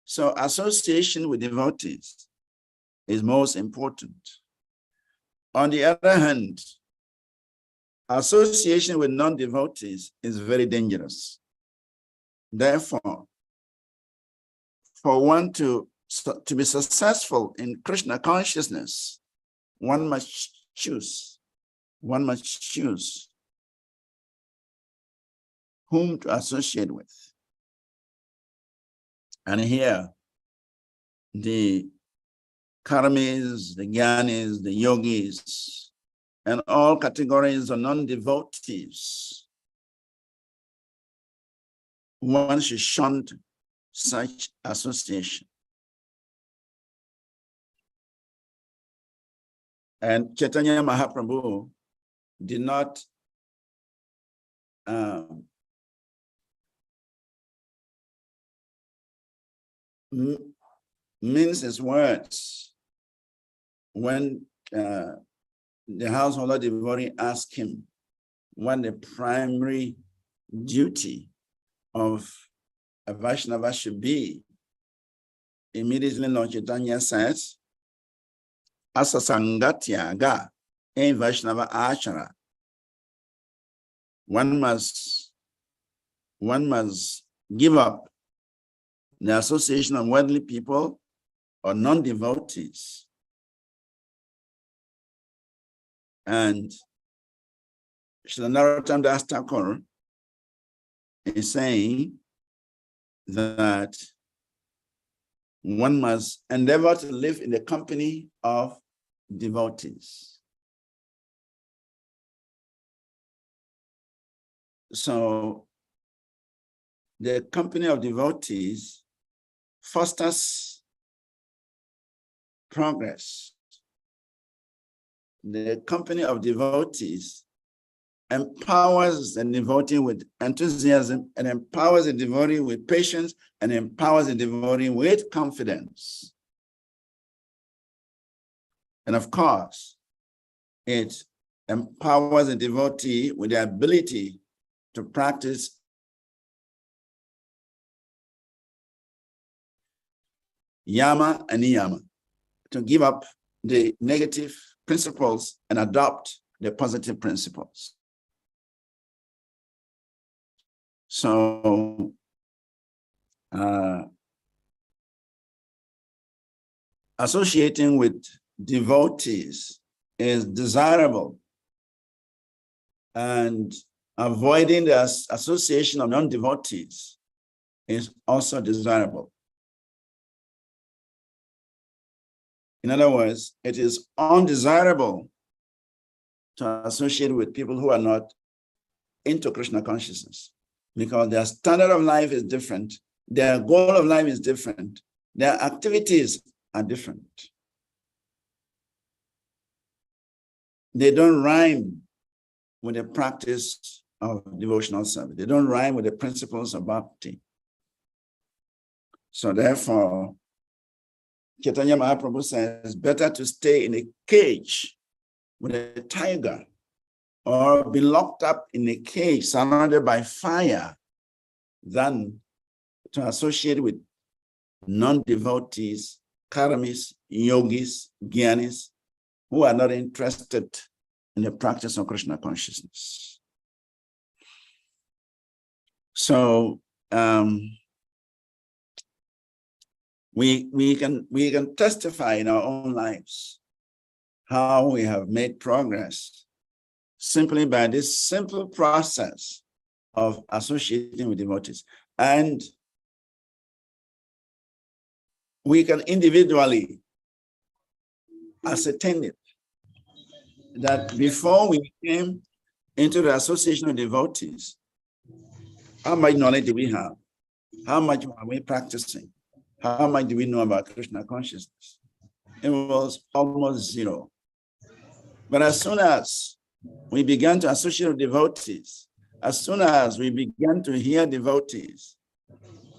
So association with devotees is most important. On the other hand, association with non-devotees is very dangerous. Therefore, for one to be successful in Krishna consciousness, one must choose whom to associate with. And here, the karmis, the gyanis, the yogis, and all categories of non-devotees. One should shun such association. And Chaitanya Mahaprabhu did not mince his words when the householder devotee asked him what the primary duty of a Vaishnava should be. Immediately Lord Chaitanya says, Asasangatyaga in Vaishnava Achara. One must give up the association of worldly people or non-devotees. And Srila Narottam Das Thakur is saying that one must endeavor to live in the company of devotees. So the company of devotees fosters progress. The company of devotees empowers the devotee with enthusiasm and empowers the devotee with patience and empowers the devotee with confidence. And of course, it empowers the devotee with the ability to practice yama and niyama, to give up the negative principles and adopt the positive principles. So, associating with devotees is desirable, and avoiding the association of non-devotees is also desirable. In other words, it is undesirable to associate with people who are not into Krishna consciousness, because their standard of life is different, their goal of life is different, their activities are different. They don't rhyme with the practice of devotional service. They don't rhyme with the principles of Bhakti. So therefore, Chaitanya Mahaprabhu says, better to stay in a cage with a tiger or be locked up in a cage surrounded by fire than to associate with non-devotees, karmis, yogis, gyanis, who are not interested in the practice of Krishna consciousness. So we can testify in our own lives how we have made progress simply by this simple process of associating with devotees. And we can individually ascertain it, that before we came into the association of devotees, how much knowledge do we have? How much are we practicing? How much do we know about Krishna consciousness? It was almost zero. But as soon as we began to associate with devotees, as soon as we began to hear devotees,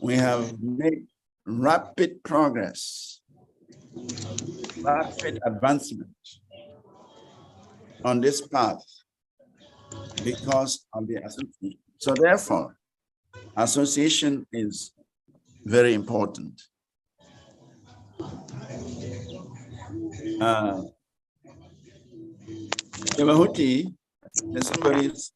we have made rapid progress, rapid advancement on this path because of the association. So therefore, association is very important. Devahuti, there's somebody's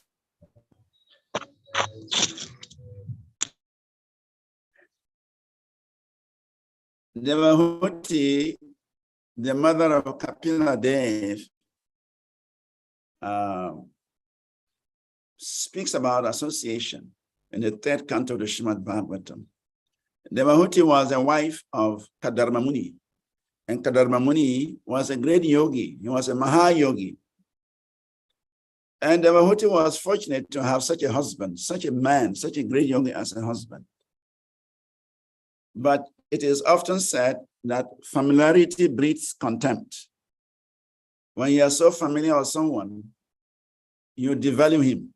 Devahuti, the mother of Kapila Dev, speaks about association in the third canto of the Srimad Bhagavatam. Devahuti was a wife of Kadarma Muni. And Kadarma Muni was a great yogi. He was a Mahayogi. And Devahuti was fortunate to have such a husband, such a man, such a great yogi as a husband. But it is often said that familiarity breeds contempt. When you are so familiar with someone, you devalue him.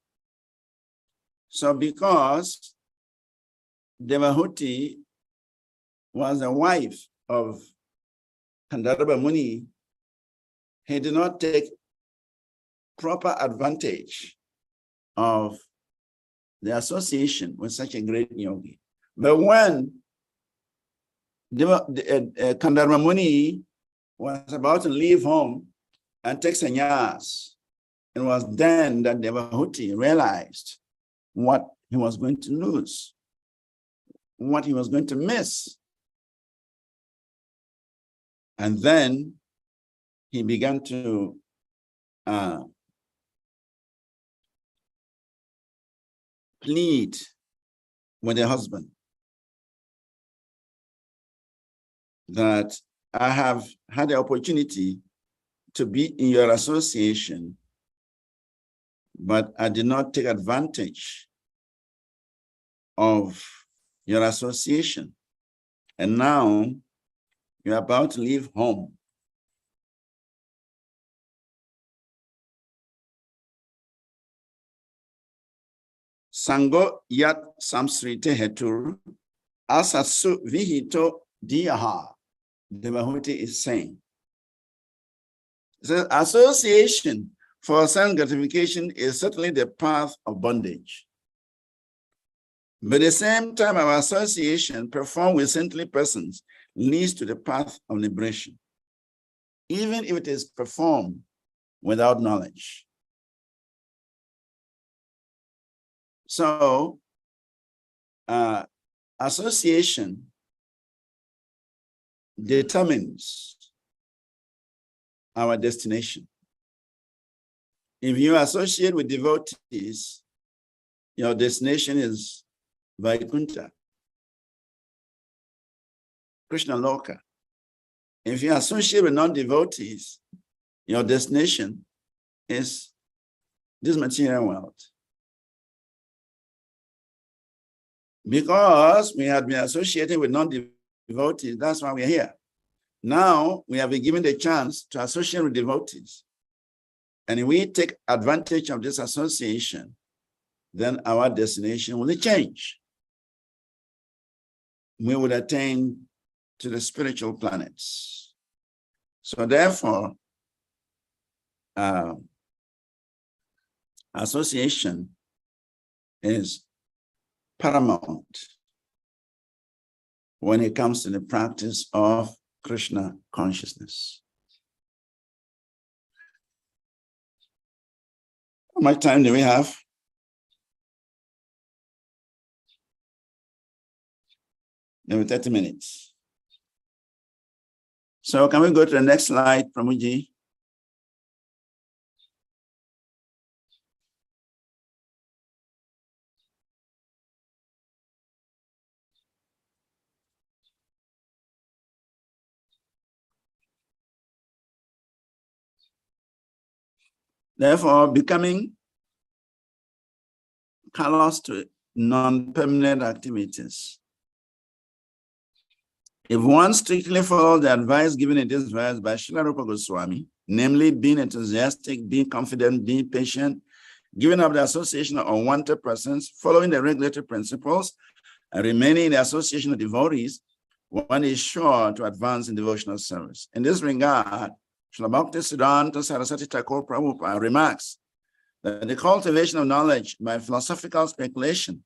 So because Devahuti was a wife of Kandarba Muni, he did not take proper advantage of the association with such a great yogi. But when Kandarma Muni was about to leave home and take sannyas, it was then that Devahuti realized what he was going to lose, what he was going to miss. And then he began to plead with the husband that I have had the opportunity to be in your association, but I did not take advantage of your association. And now you're about to leave home. Sango yat samsrite hetur asatsu vihito diaha. Devahuti is saying. So association for self gratification is certainly the path of bondage. But at the same time, our association performed with saintly persons leads to the path of liberation, even if it is performed without knowledge. So, association determines our destination. If you associate with devotees, your destination is Vaikuntha, Krishna Loka. If you associate with non-devotees, your destination is this material world. Because we have been associated with non-devotees, that's why we're here. Now we have been given the chance to associate with devotees. And if we take advantage of this association, then our destination will change. We will attain to the spiritual planets. So therefore, association is paramount when it comes to the practice of Krishna consciousness. How much time do we have? Maybe 30 minutes. So can we go to the next slide, Pramuji? Therefore, becoming callous to non-permanent activities. If one strictly follows the advice given in this verse by Srila Rupa Goswami, namely being enthusiastic, being confident, being patient, giving up the association of unwanted persons, following the regulatory principles, and remaining in the association of devotees, one is sure to advance in devotional service. In this regard, Srila Bhakti Siddhanta Saraswati Thakur Prabhupada remarks that the cultivation of knowledge by philosophical speculation,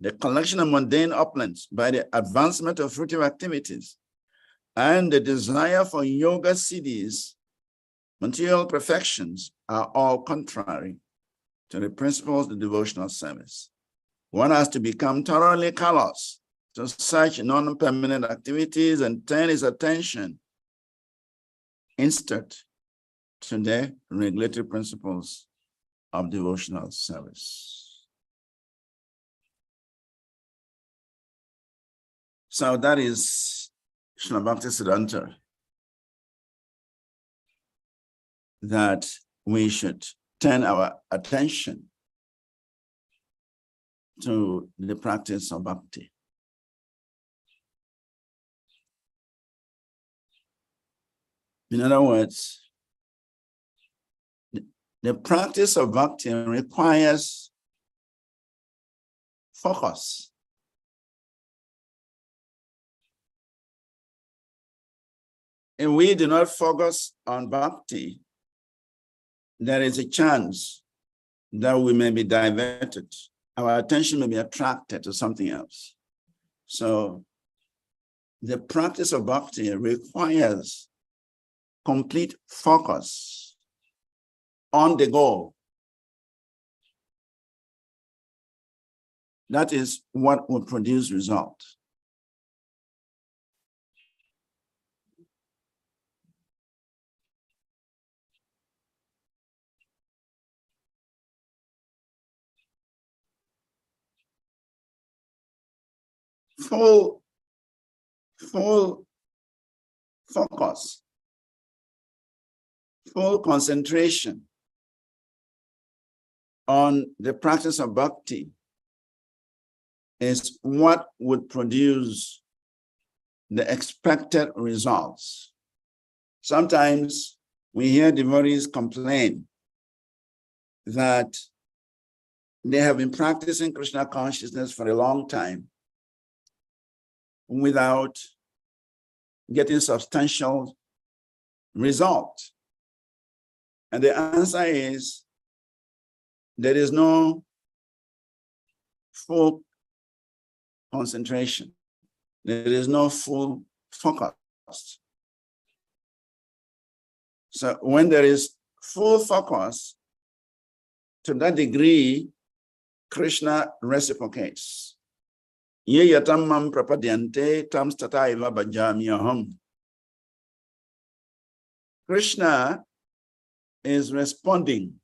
the collection of mundane opulence by the advancement of fruitive activities, and the desire for yoga siddhis, material perfections, are all contrary to the principles of devotional service. One has to become thoroughly callous to such non-permanent activities and turn his attention instead to the regulatory principles of devotional service. So that is Srila Bhakti Siddhanta, that we should turn our attention to the practice of bhakti. In other words, the practice of bhakti requires focus. If we do not focus on bhakti, there is a chance that we may be diverted. Our attention may be attracted to something else. So the practice of bhakti requires complete focus on the goal. That is what will produce result. Full focus, full concentration on the practice of bhakti is what would produce the expected results. Sometimes we hear devotees complain that they have been practicing Krishna consciousness for a long time without getting substantial result. And the answer is there is no full concentration. There is no full focus. So when there is full focus, to that degree, Krishna reciprocates. Ye yatamam prapadyante tam stata eva bhajami aham. Krishna is responding.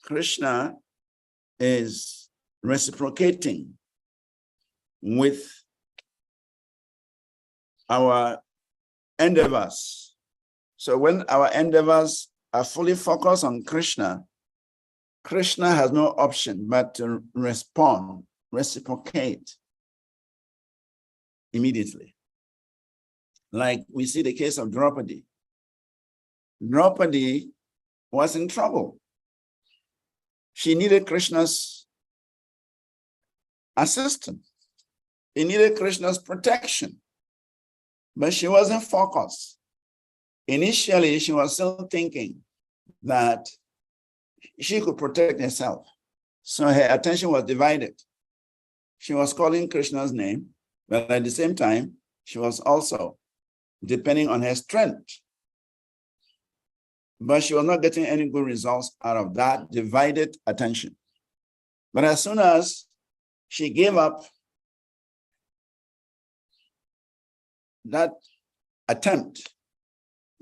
Krishna is reciprocating with our endeavors. So when our endeavors are fully focused on Krishna, Krishna has no option but to respond, reciprocate immediately. Like we see the case of Draupadi. Draupadi was in trouble. She needed Krishna's assistance. She needed Krishna's protection, but she wasn't focused. Initially, she was still thinking that she could protect herself. So her attention was divided. She was calling Krishna's name, but at the same time, she was also depending on her strength. But she was not getting any good results out of that divided attention. But as soon as she gave up that attempt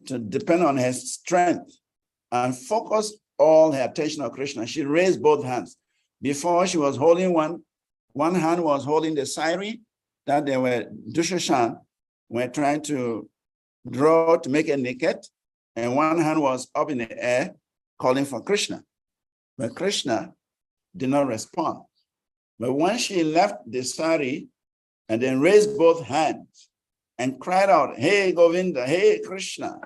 to depend on her strength and focus all her attention on Krishna, she raised both hands. Before she was holding one hand was holding the sari that they were, Dushashan were trying to draw to make it naked, and one hand was up in the air calling for Krishna. But Krishna did not respond. But when she left the sari and then raised both hands and cried out, "Hey Govinda, hey Krishna,"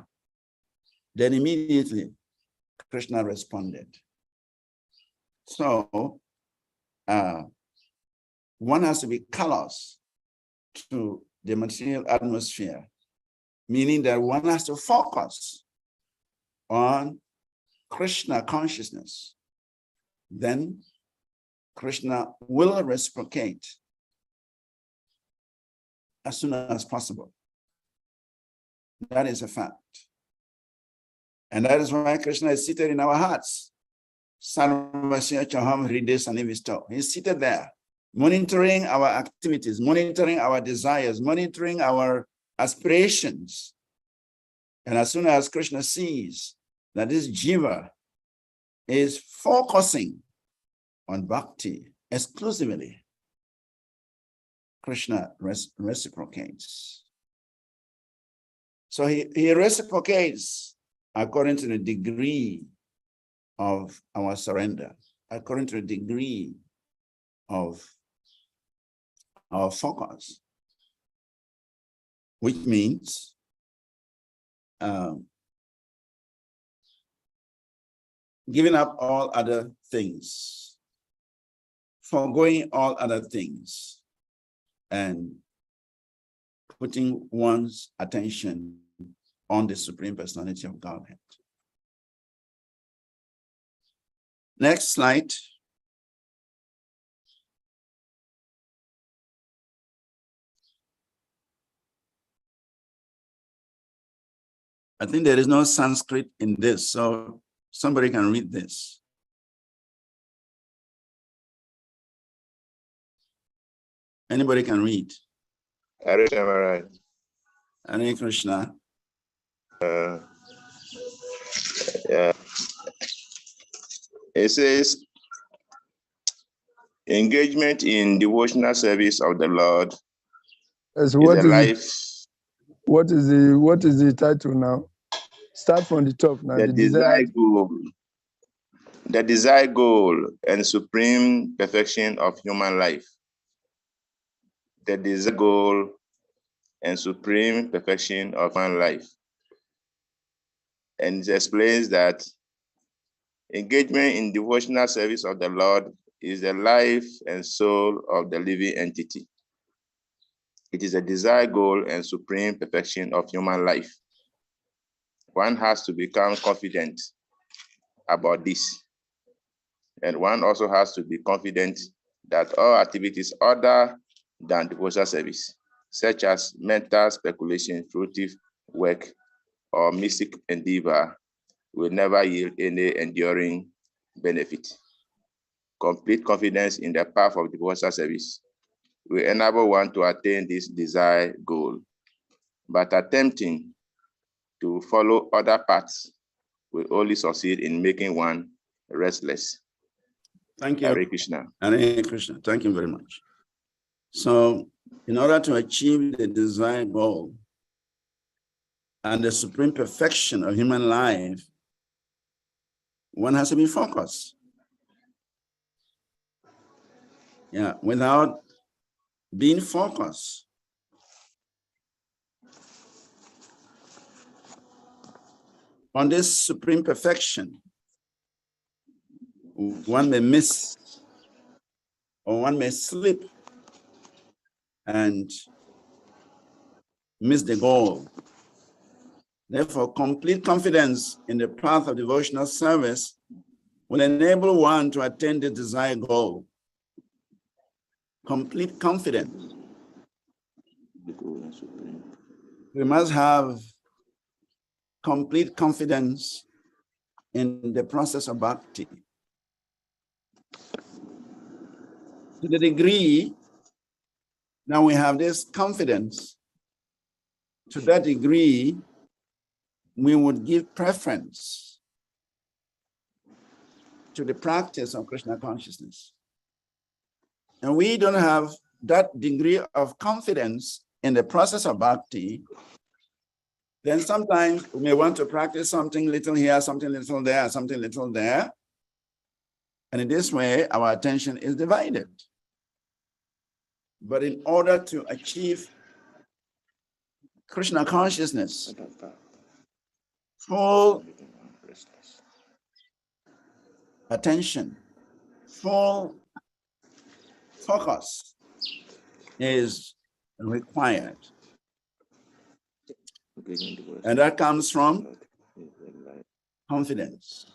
then immediately Krishna responded. So one has to be callous to the material atmosphere, meaning that one has to focus on Krishna consciousness. Then Krishna will reciprocate as soon as possible. That is a fact. And that is why Krishna is seated in our hearts. He's seated there, monitoring our activities, monitoring our desires, monitoring our aspirations. And as soon as Krishna sees that this jiva is focusing on bhakti exclusively, Krishna reciprocates. So he reciprocates according to the degree of our surrender, according to the degree of our focus, which means giving up all other things, foregoing all other things, and putting one's attention on the Supreme Personality of Godhead. Next slide. I think there is no Sanskrit in this, so somebody can read this. Anybody can read.
Hare Krishna.
Hare Krishna.
Yeah. It says, engagement in devotional service of the Lord
So what
is
is
a life.
what is the title now? Start from the top now.
The desired goal and supreme perfection of human life. The desired goal and supreme perfection of human life. And it explains that engagement in devotional service of the Lord is the life and soul of the living entity. It is a desired goal and supreme perfection of human life. One has to become confident about this. And one also has to be confident that all activities other than devotional service, such as mental speculation, fruitive work, or mystic endeavor, will never yield any enduring benefit. Complete confidence in the path of devotional service will enable one to attain this desired goal. But attempting to follow other paths will only succeed in making one restless.
Thank you.
Hare Krishna.
Hare Krishna. Thank you very much. So, in order to achieve the desired goal and the supreme perfection of human life, one has to be focused. Yeah, without being focused, on this supreme perfection, one may miss or one may slip and miss the goal. Therefore, complete confidence in the path of devotional service will enable one to attain the desired goal. Complete confidence. We must have complete confidence in the process of bhakti. To the degree that we have this confidence, to that degree, we would give preference to the practice of Krishna consciousness. And we don't have that degree of confidence in the process of bhakti, then sometimes we may want to practice something little here, something little there, something little there. And in this way, our attention is divided. But in order to achieve Krishna consciousness, full attention, full focus is required. And that comes from confidence.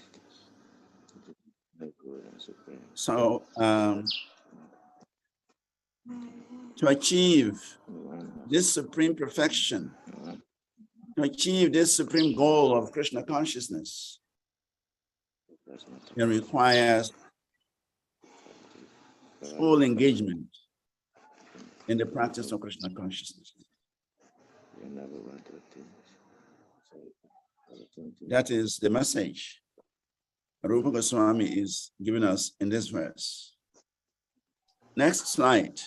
So to achieve this supreme perfection, to achieve this supreme goal of Krishna consciousness, it requires full engagement in the practice of Krishna consciousness. That is the message Rupa Goswami is giving us in this verse. Next slide.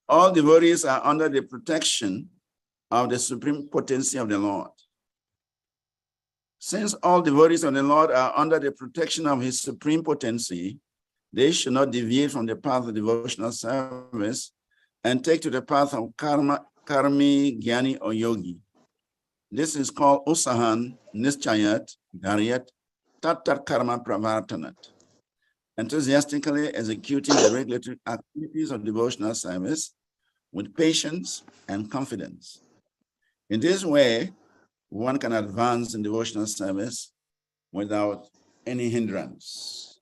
All devotees are under the protection of the supreme potency of the Lord. Since all devotees of the Lord are under the protection of his supreme potency, they should not deviate from the path of devotional service and take to the path of karmi, jnani, or yogi. This is called usahan, nischayat, dharyat, tattar karma pravartanat. Enthusiastically executing the regulatory activities of devotional service with patience and confidence. In this way, one can advance in devotional service without any hindrance.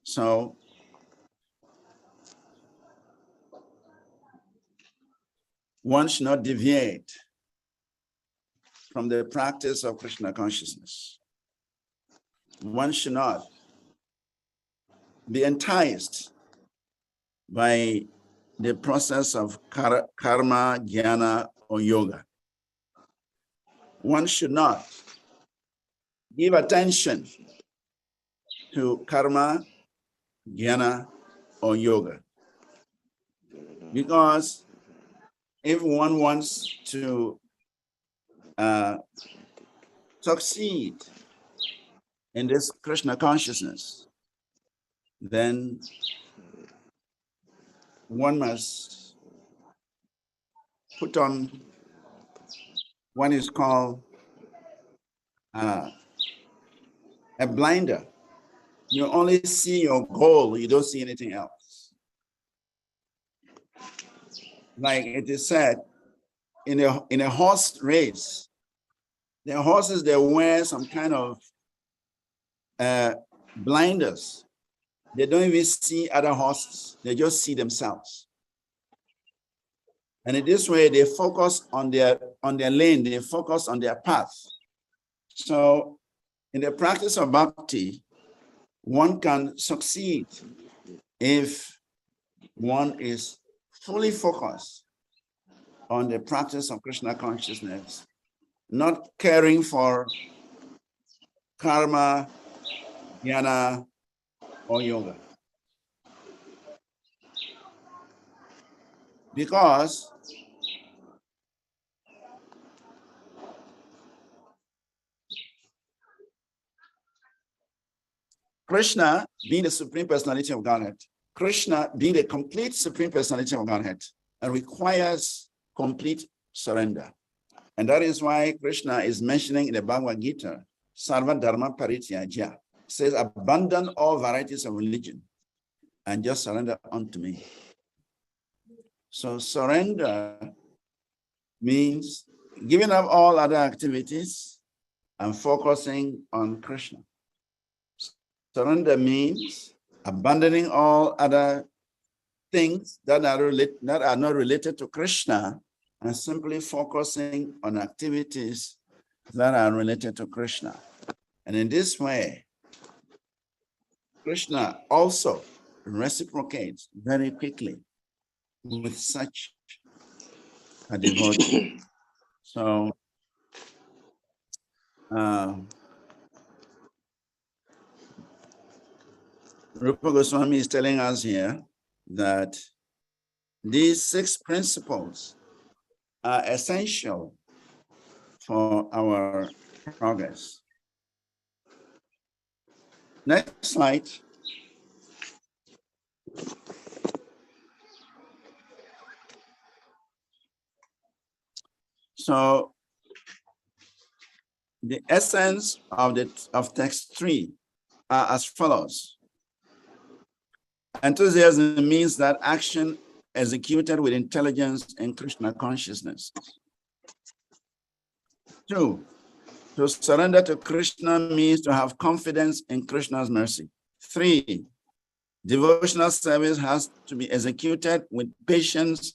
So, one should not deviate from the practice of Krishna consciousness. One should not be enticed by the process of karma, jnana, or yoga. One should not give attention to karma, jnana, or yoga. Because if one wants to succeed in this Krishna consciousness, then one must put on what is called a blinder. You only see your goal, you don't see anything else. Like it is said, in a horse race, the horses, they wear some kind of blinders. They don't even see other horses, they just see themselves. And in this way, they focus on their lane, they focus on their path. So in the practice of bhakti, one can succeed if one is fully focused on the practice of Krishna consciousness, not caring for karma, jnana, or yoga. Because Krishna being the Supreme Personality of Godhead, Krishna being the complete Supreme Personality of Godhead, requires complete surrender. And that is why Krishna is mentioning in the Bhagavad Gita, Sarva Dharma Parityaja, says, abandon all varieties of religion and just surrender unto me. So surrender means giving up all other activities and focusing on Krishna. Surrender means abandoning all other things that are not related to Krishna and simply focusing on activities that are related to Krishna. And in this way, Krishna also reciprocates very quickly with such a devotee. So, Rupa Goswami is telling us here that these 6 principles are essential for our progress. Next slide. So the essence of text 3 are as follows. Enthusiasm means that action executed with intelligence and Krishna consciousness. 2, to surrender to Krishna means to have confidence in Krishna's mercy. 3, devotional service has to be executed with patience,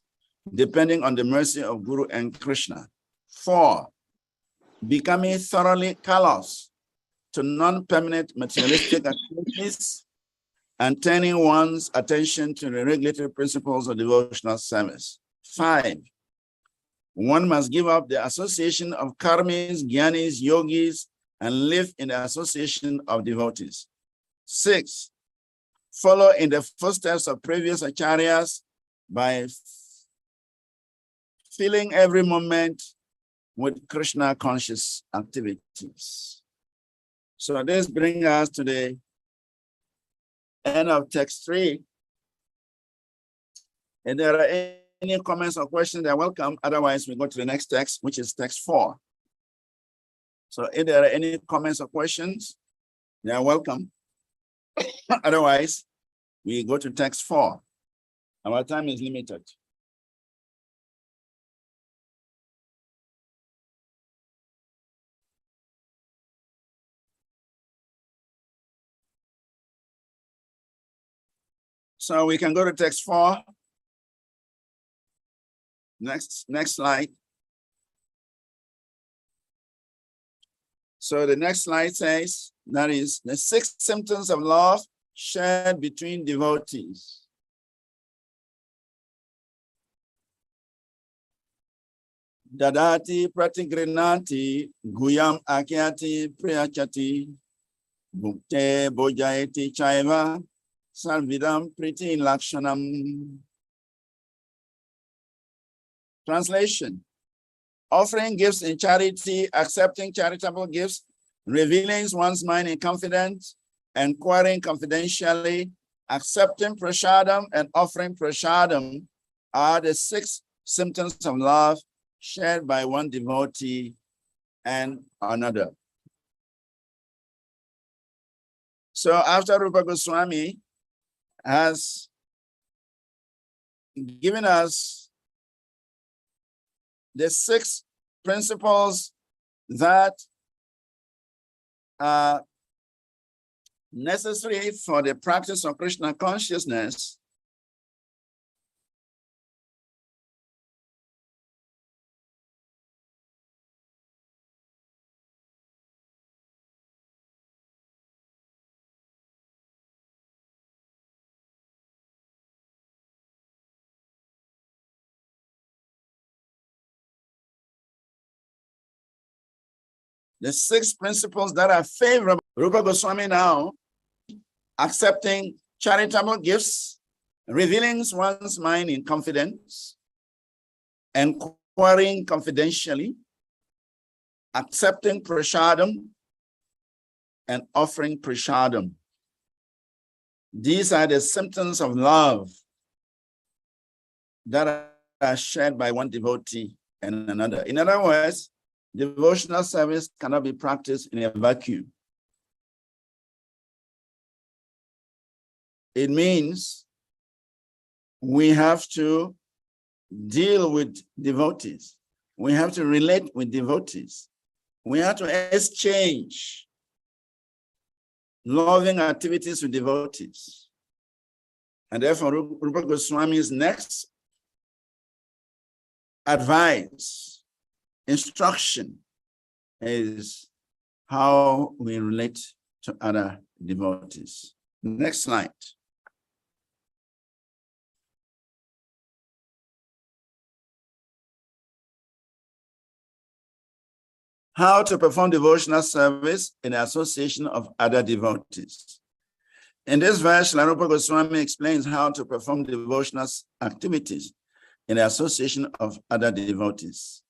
depending on the mercy of Guru and Krishna. 4, becoming thoroughly callous to non-permanent materialistic activities and turning one's attention to the regulatory principles of devotional service. 5, one must give up the association of karmis, jnanis, yogis, and live in the association of devotees. 6, follow in the footsteps of previous acharyas by filling every moment with Krishna conscious activities. So this brings us to the end of text 3. If there are any comments or questions, they're welcome. Otherwise, we go to the next text, which is text 4. So if there are any comments or questions, they are welcome. Otherwise, we go to text 4. Our time is limited. So we can go to text 4. Next slide. So the next slide says, that is the 6 symptoms of love shared between devotees. Dadati pratigrinati guyam akyati priyachati bhukte bojayati chaiva salvidam priti lakshanam. Translation: offering gifts in charity, accepting charitable gifts, revealing one's mind in confidence, inquiring confidentially, accepting prasadam, and offering prasadam are the 6 symptoms of love shared by one devotee and another. So after Rupa Goswami has given us the 6 principles that are necessary for the practice of Krishna consciousness, the 6 principles that are favorable. Rupa Goswami now accepting charitable gifts, revealing one's mind in confidence, inquiring confidentially, accepting prasadam, and offering prasadam. These are the symptoms of love that are shared by one devotee and another. In other words, devotional service cannot be practiced in a vacuum. It means we have to deal with devotees. We have to relate with devotees. We have to exchange loving activities with devotees. And therefore, Rupa Goswami's next advice, instruction, is how we relate to other devotees. Next slide. How to perform devotional service in the association of other devotees. In this verse, Rupa Goswami explains how to perform devotional activities in the association of other devotees.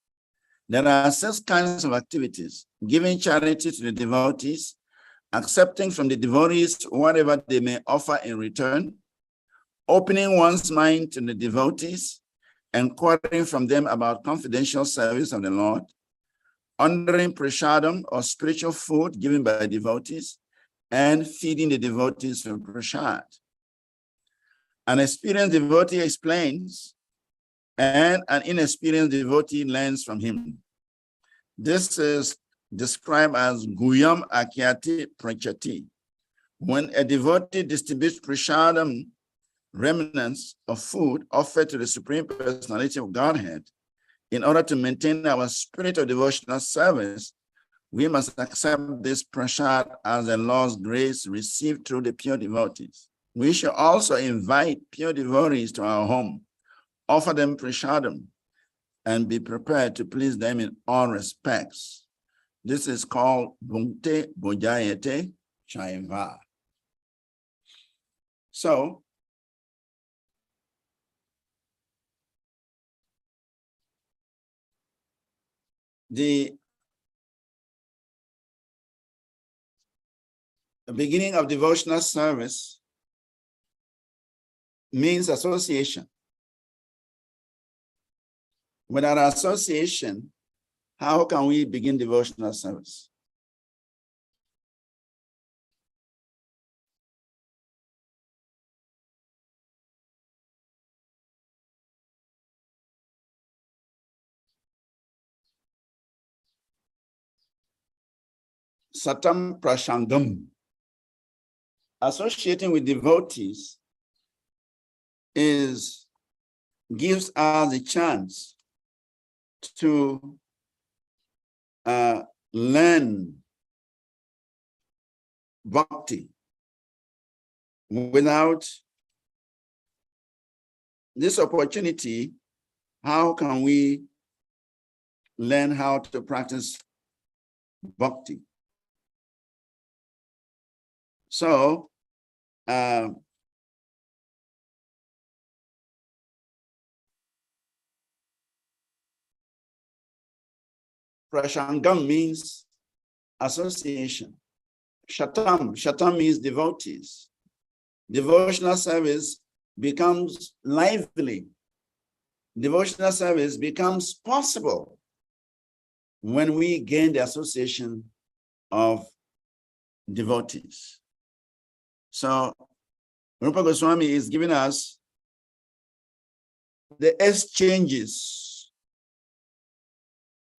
There are 6 kinds of activities: giving charity to the devotees, accepting from the devotees whatever they may offer in return, opening one's mind to the devotees, inquiring from them about confidential service of the Lord, honoring prasadam or spiritual food given by devotees, and feeding the devotees with prasad. An experienced devotee explains, and an inexperienced devotee learns from him. This is described as guyam akyati prachati. When a devotee distributes prasadam, remnants of food offered to the Supreme Personality of Godhead, in order to maintain our spirit of devotional service, we must accept this prasad as the Lord's grace received through the pure devotees. We should also invite pure devotees to our home, offer them prasadam, and be prepared to please them in all respects. This is called bhukte bojayate chaiva. So, the beginning of devotional service means association. Without association, how can we begin devotional service? Satam prashangam. Associating with devotees gives us a chance to learn bhakti. Without this opportunity, how can we learn how to practice bhakti? So, prashangam means association. Shatam means devotees. Devotional service becomes lively. Devotional service becomes possible when we gain the association of devotees. So, Rupa Goswami is giving us the exchanges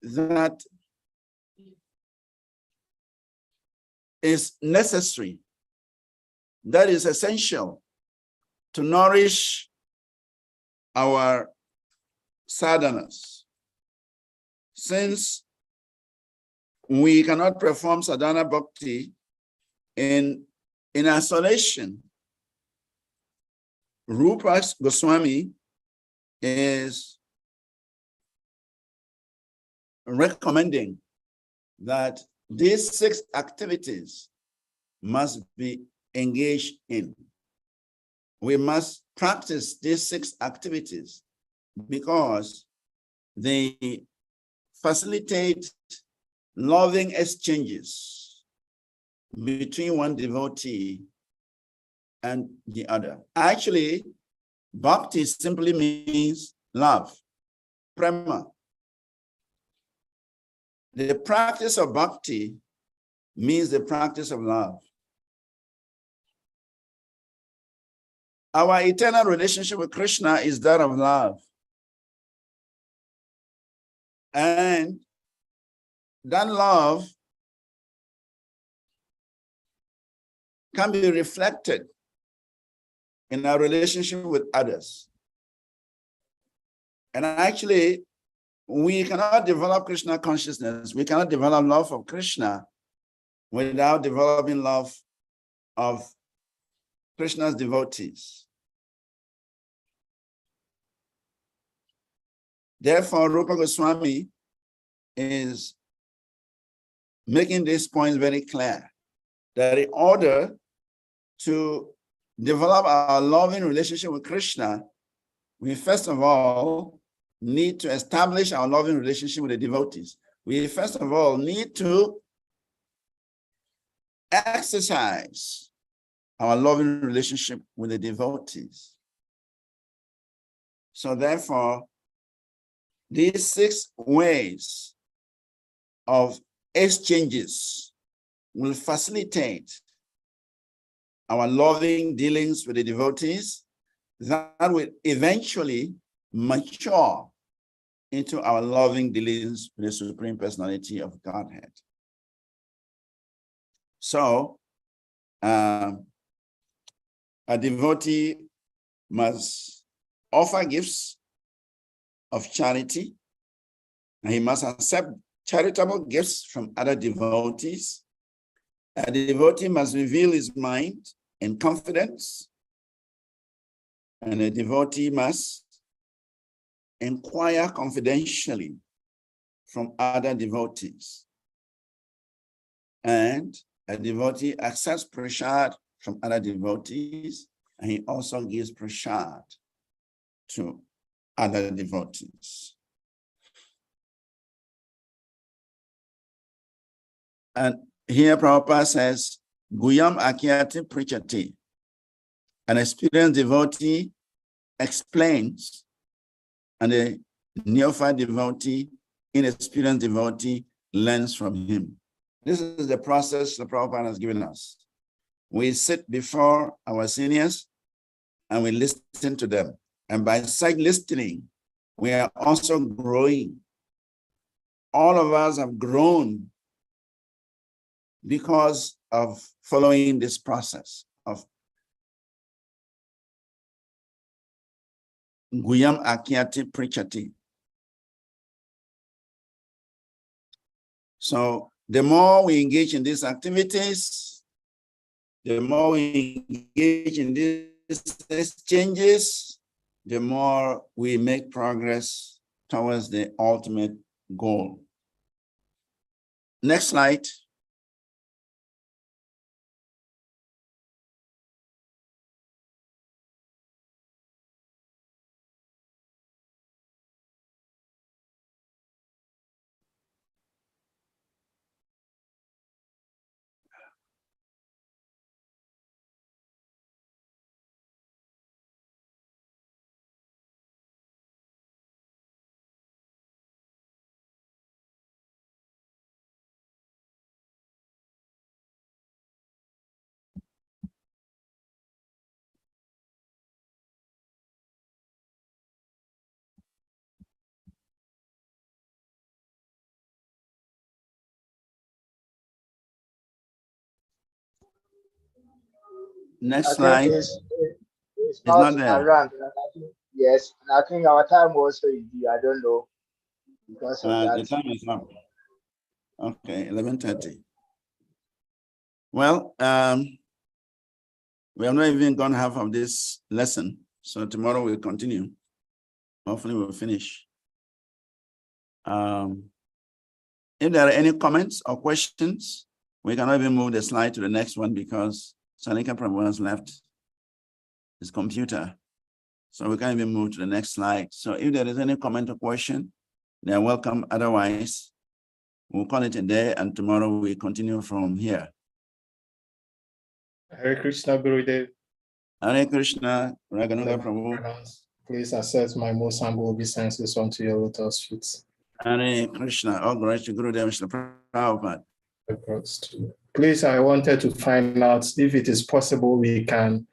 that is necessary, that is essential to nourish our sadhanas. Since we cannot perform sadhana bhakti in isolation, Rupa Goswami is recommending that these 6 activities must be engaged in. We must practice these 6 activities because they facilitate loving exchanges between one devotee and the other. Actually, bhakti simply means love, prema. The practice of bhakti means the practice of love. Our eternal relationship with Krishna is that of love. And that love can be reflected in our relationship with others. And actually, we cannot develop Krishna consciousness. We cannot develop love of Krishna without developing love of Krishna's devotees. Therefore, Rupa Goswami is making these points very clear, that in order to develop our loving relationship with Krishna, we first of all need to establish our loving relationship with the devotees. We first of all need to exercise our loving relationship with the devotees. So therefore, these 6 ways of exchanges will facilitate our loving dealings with the devotees that will eventually mature into our loving dealings with the Supreme Personality of Godhead. So, a devotee must offer gifts of charity, and he must accept charitable gifts from other devotees. A devotee must reveal his mind in confidence, and a devotee must inquire confidentially from other devotees. And a devotee accepts prasad from other devotees, and he also gives prasad to other devotees. And here Prabhupada says, Guyam Akyati Prichati. An experienced devotee explains, and a neophyte devotee, inexperienced devotee, learns from him. This is the process the Prabhupada has given us. We sit before our seniors and we listen to them. And by such listening, we are also growing. All of us have grown because of following this process of Guyam Akyati Prichati. So the more we engage in these activities, the more we engage in these exchanges, the more we make progress towards the ultimate goal. Next slide. Next slide.
It's
not
not
there.
around. Yes, and I think our time also is due. I don't know because of that.
The time is up. Okay, 11:30. Well, we have not even gone half of this lesson, so tomorrow we'll continue. Hopefully we'll finish. If there are any comments or questions, we can even move the slide to the next one because Sanika Prabhu has left his computer. So we can't even move to the next slide. So if there is any comment or question, they are welcome. Otherwise, we'll call it a day and tomorrow we continue from here.
Hare Krishna, Gurudev.
Hare Krishna, Raganuga Prabhu.
Please accept my most humble obeisances unto your lotus feet.
Hare Krishna, all glory to Gurudev Srila Prabhupada.
Please, I wanted to find out if it is possible we can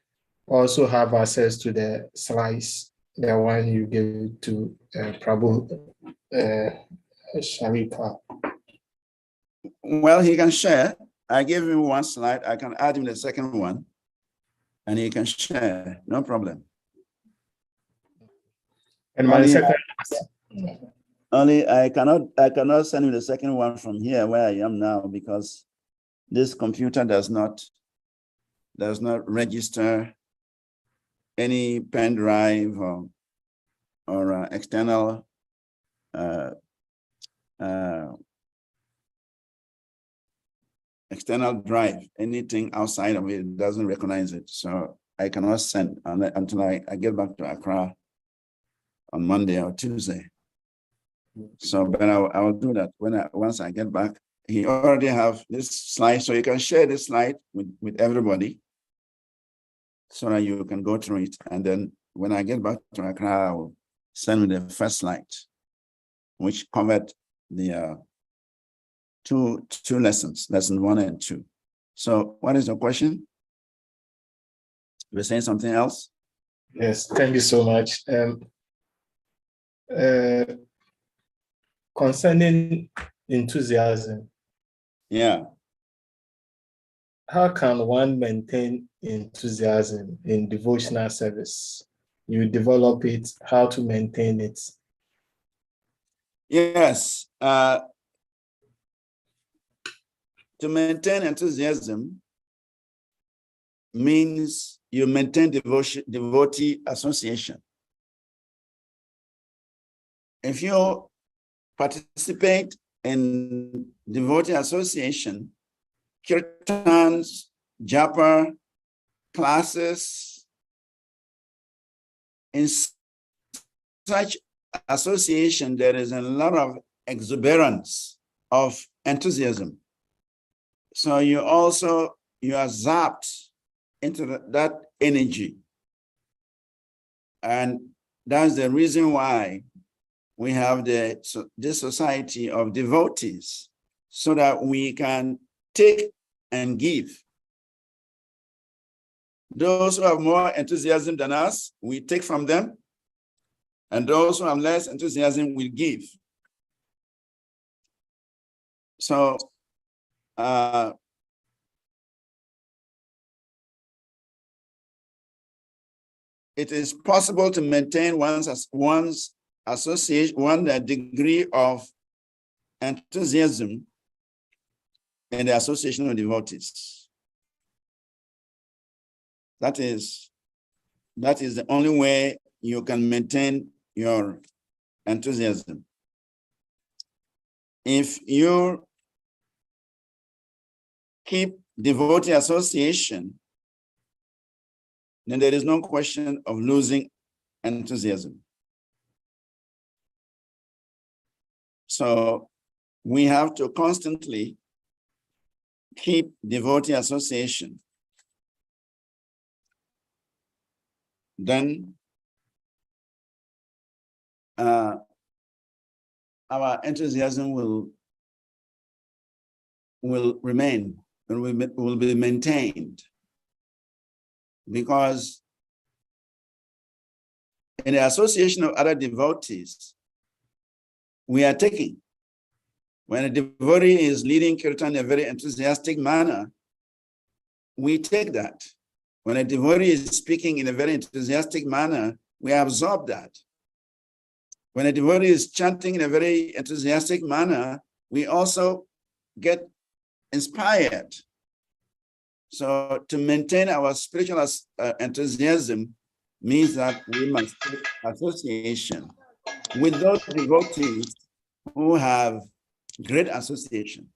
also have access to the slides, the one you gave to Prabhu Sharika.
Well, he can share. I gave him one slide. I can add him the second one, and he can share. No problem.
And my second.
Only I cannot send him the second one from here where I am now because this computer does not register any pen drive or external external drive. Anything outside of it doesn't recognize it. So I cannot send until I get back to Accra on Monday or Tuesday. So, but I will do that once I get back. He already have this slide, so you can share this slide with everybody so that you can go through it. And then when I get back to Accra, I will send me the first slide, which covered the two lessons, lesson 1 and 2. So what is your question? You're saying something else?
Yes, thank you so much. Concerning enthusiasm.
Yeah.
How can one maintain enthusiasm in devotional service? You develop it, how to maintain it?
Yes. To maintain enthusiasm means you maintain devotee association. If you participate in devotee association, kirtans, japa, classes, in such association, there is a lot of exuberance of enthusiasm. So you are zapped into that energy. And that's the reason why we have this society of devotees, so that we can take and give. Those who have more enthusiasm than us, we take from them. And those who have less enthusiasm will give. So it is possible to maintain one's association, degree of enthusiasm in the association of devotees. That is the only way you can maintain your enthusiasm. If you keep devotee association, then there is no question of losing enthusiasm. So we have to constantly keep devotee association. Then our enthusiasm will remain and will be maintained, because in the association of other devotees, we are taking. When a devotee is leading kirtan in a very enthusiastic manner, we take that. When a devotee is speaking in a very enthusiastic manner, we absorb that. When a devotee is chanting in a very enthusiastic manner, we also get inspired. So to maintain our spiritual enthusiasm means that we must take association with those devotees who have great association.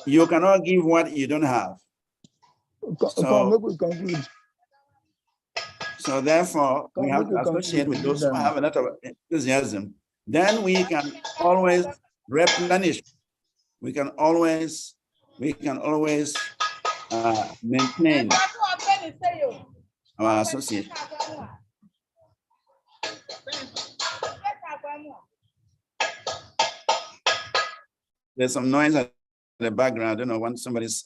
You cannot give what you don't have. So therefore, we have to associate with those who have a lot of enthusiasm. Then we can always replenish. We can always maintain our association. There's some noise at the background. I don't know when somebody's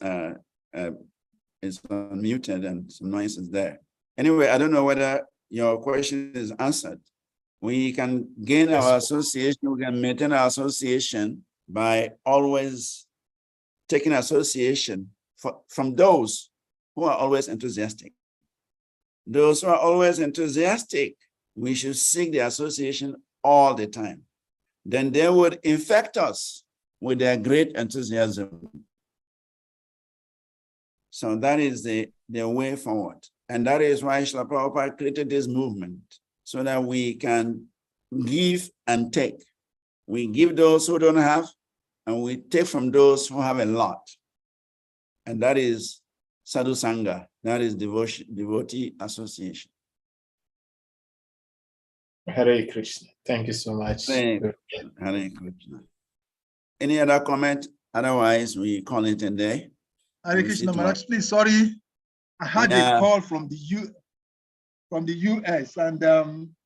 is unmuted and some noise is there. Anyway, I don't know whether your question is answered. We can gain our association, we can maintain our association by always taking association from those who are always enthusiastic. Those who are always enthusiastic, we should seek the association all the time. Then they would infect us with their great enthusiasm. So that is the way forward. And that is why Srila Prabhupada created this movement, so that we can give and take. We give those who don't have, and we take from those who have a lot. And that is Sadhu Sangha, that is devotee association.
Hare Krishna. Thank you so much.
Hare Krishna. Any other comment? Otherwise, we call it a day.
Hare Krishna Maharaj, please, sorry. I had a call from the US, and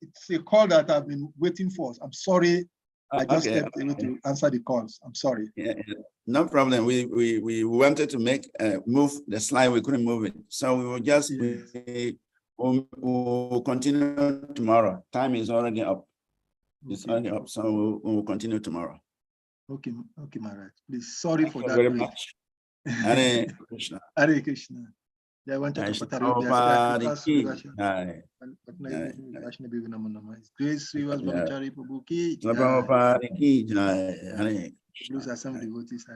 it's a call that I've been waiting for. I'm sorry. I just kept able to answer the calls. I'm sorry.
Yeah, no problem. We wanted to move the slide. We couldn't move it. So we will just we'll continue tomorrow. Time is already up. It's already up. So we'll continue tomorrow.
Okay, Maharaj. Please, sorry for that.
Thank you very much. Hare Krishna.
Hare Krishna. Grace Srivas Vanacari Prabhu ki. Blues Assembly devotees.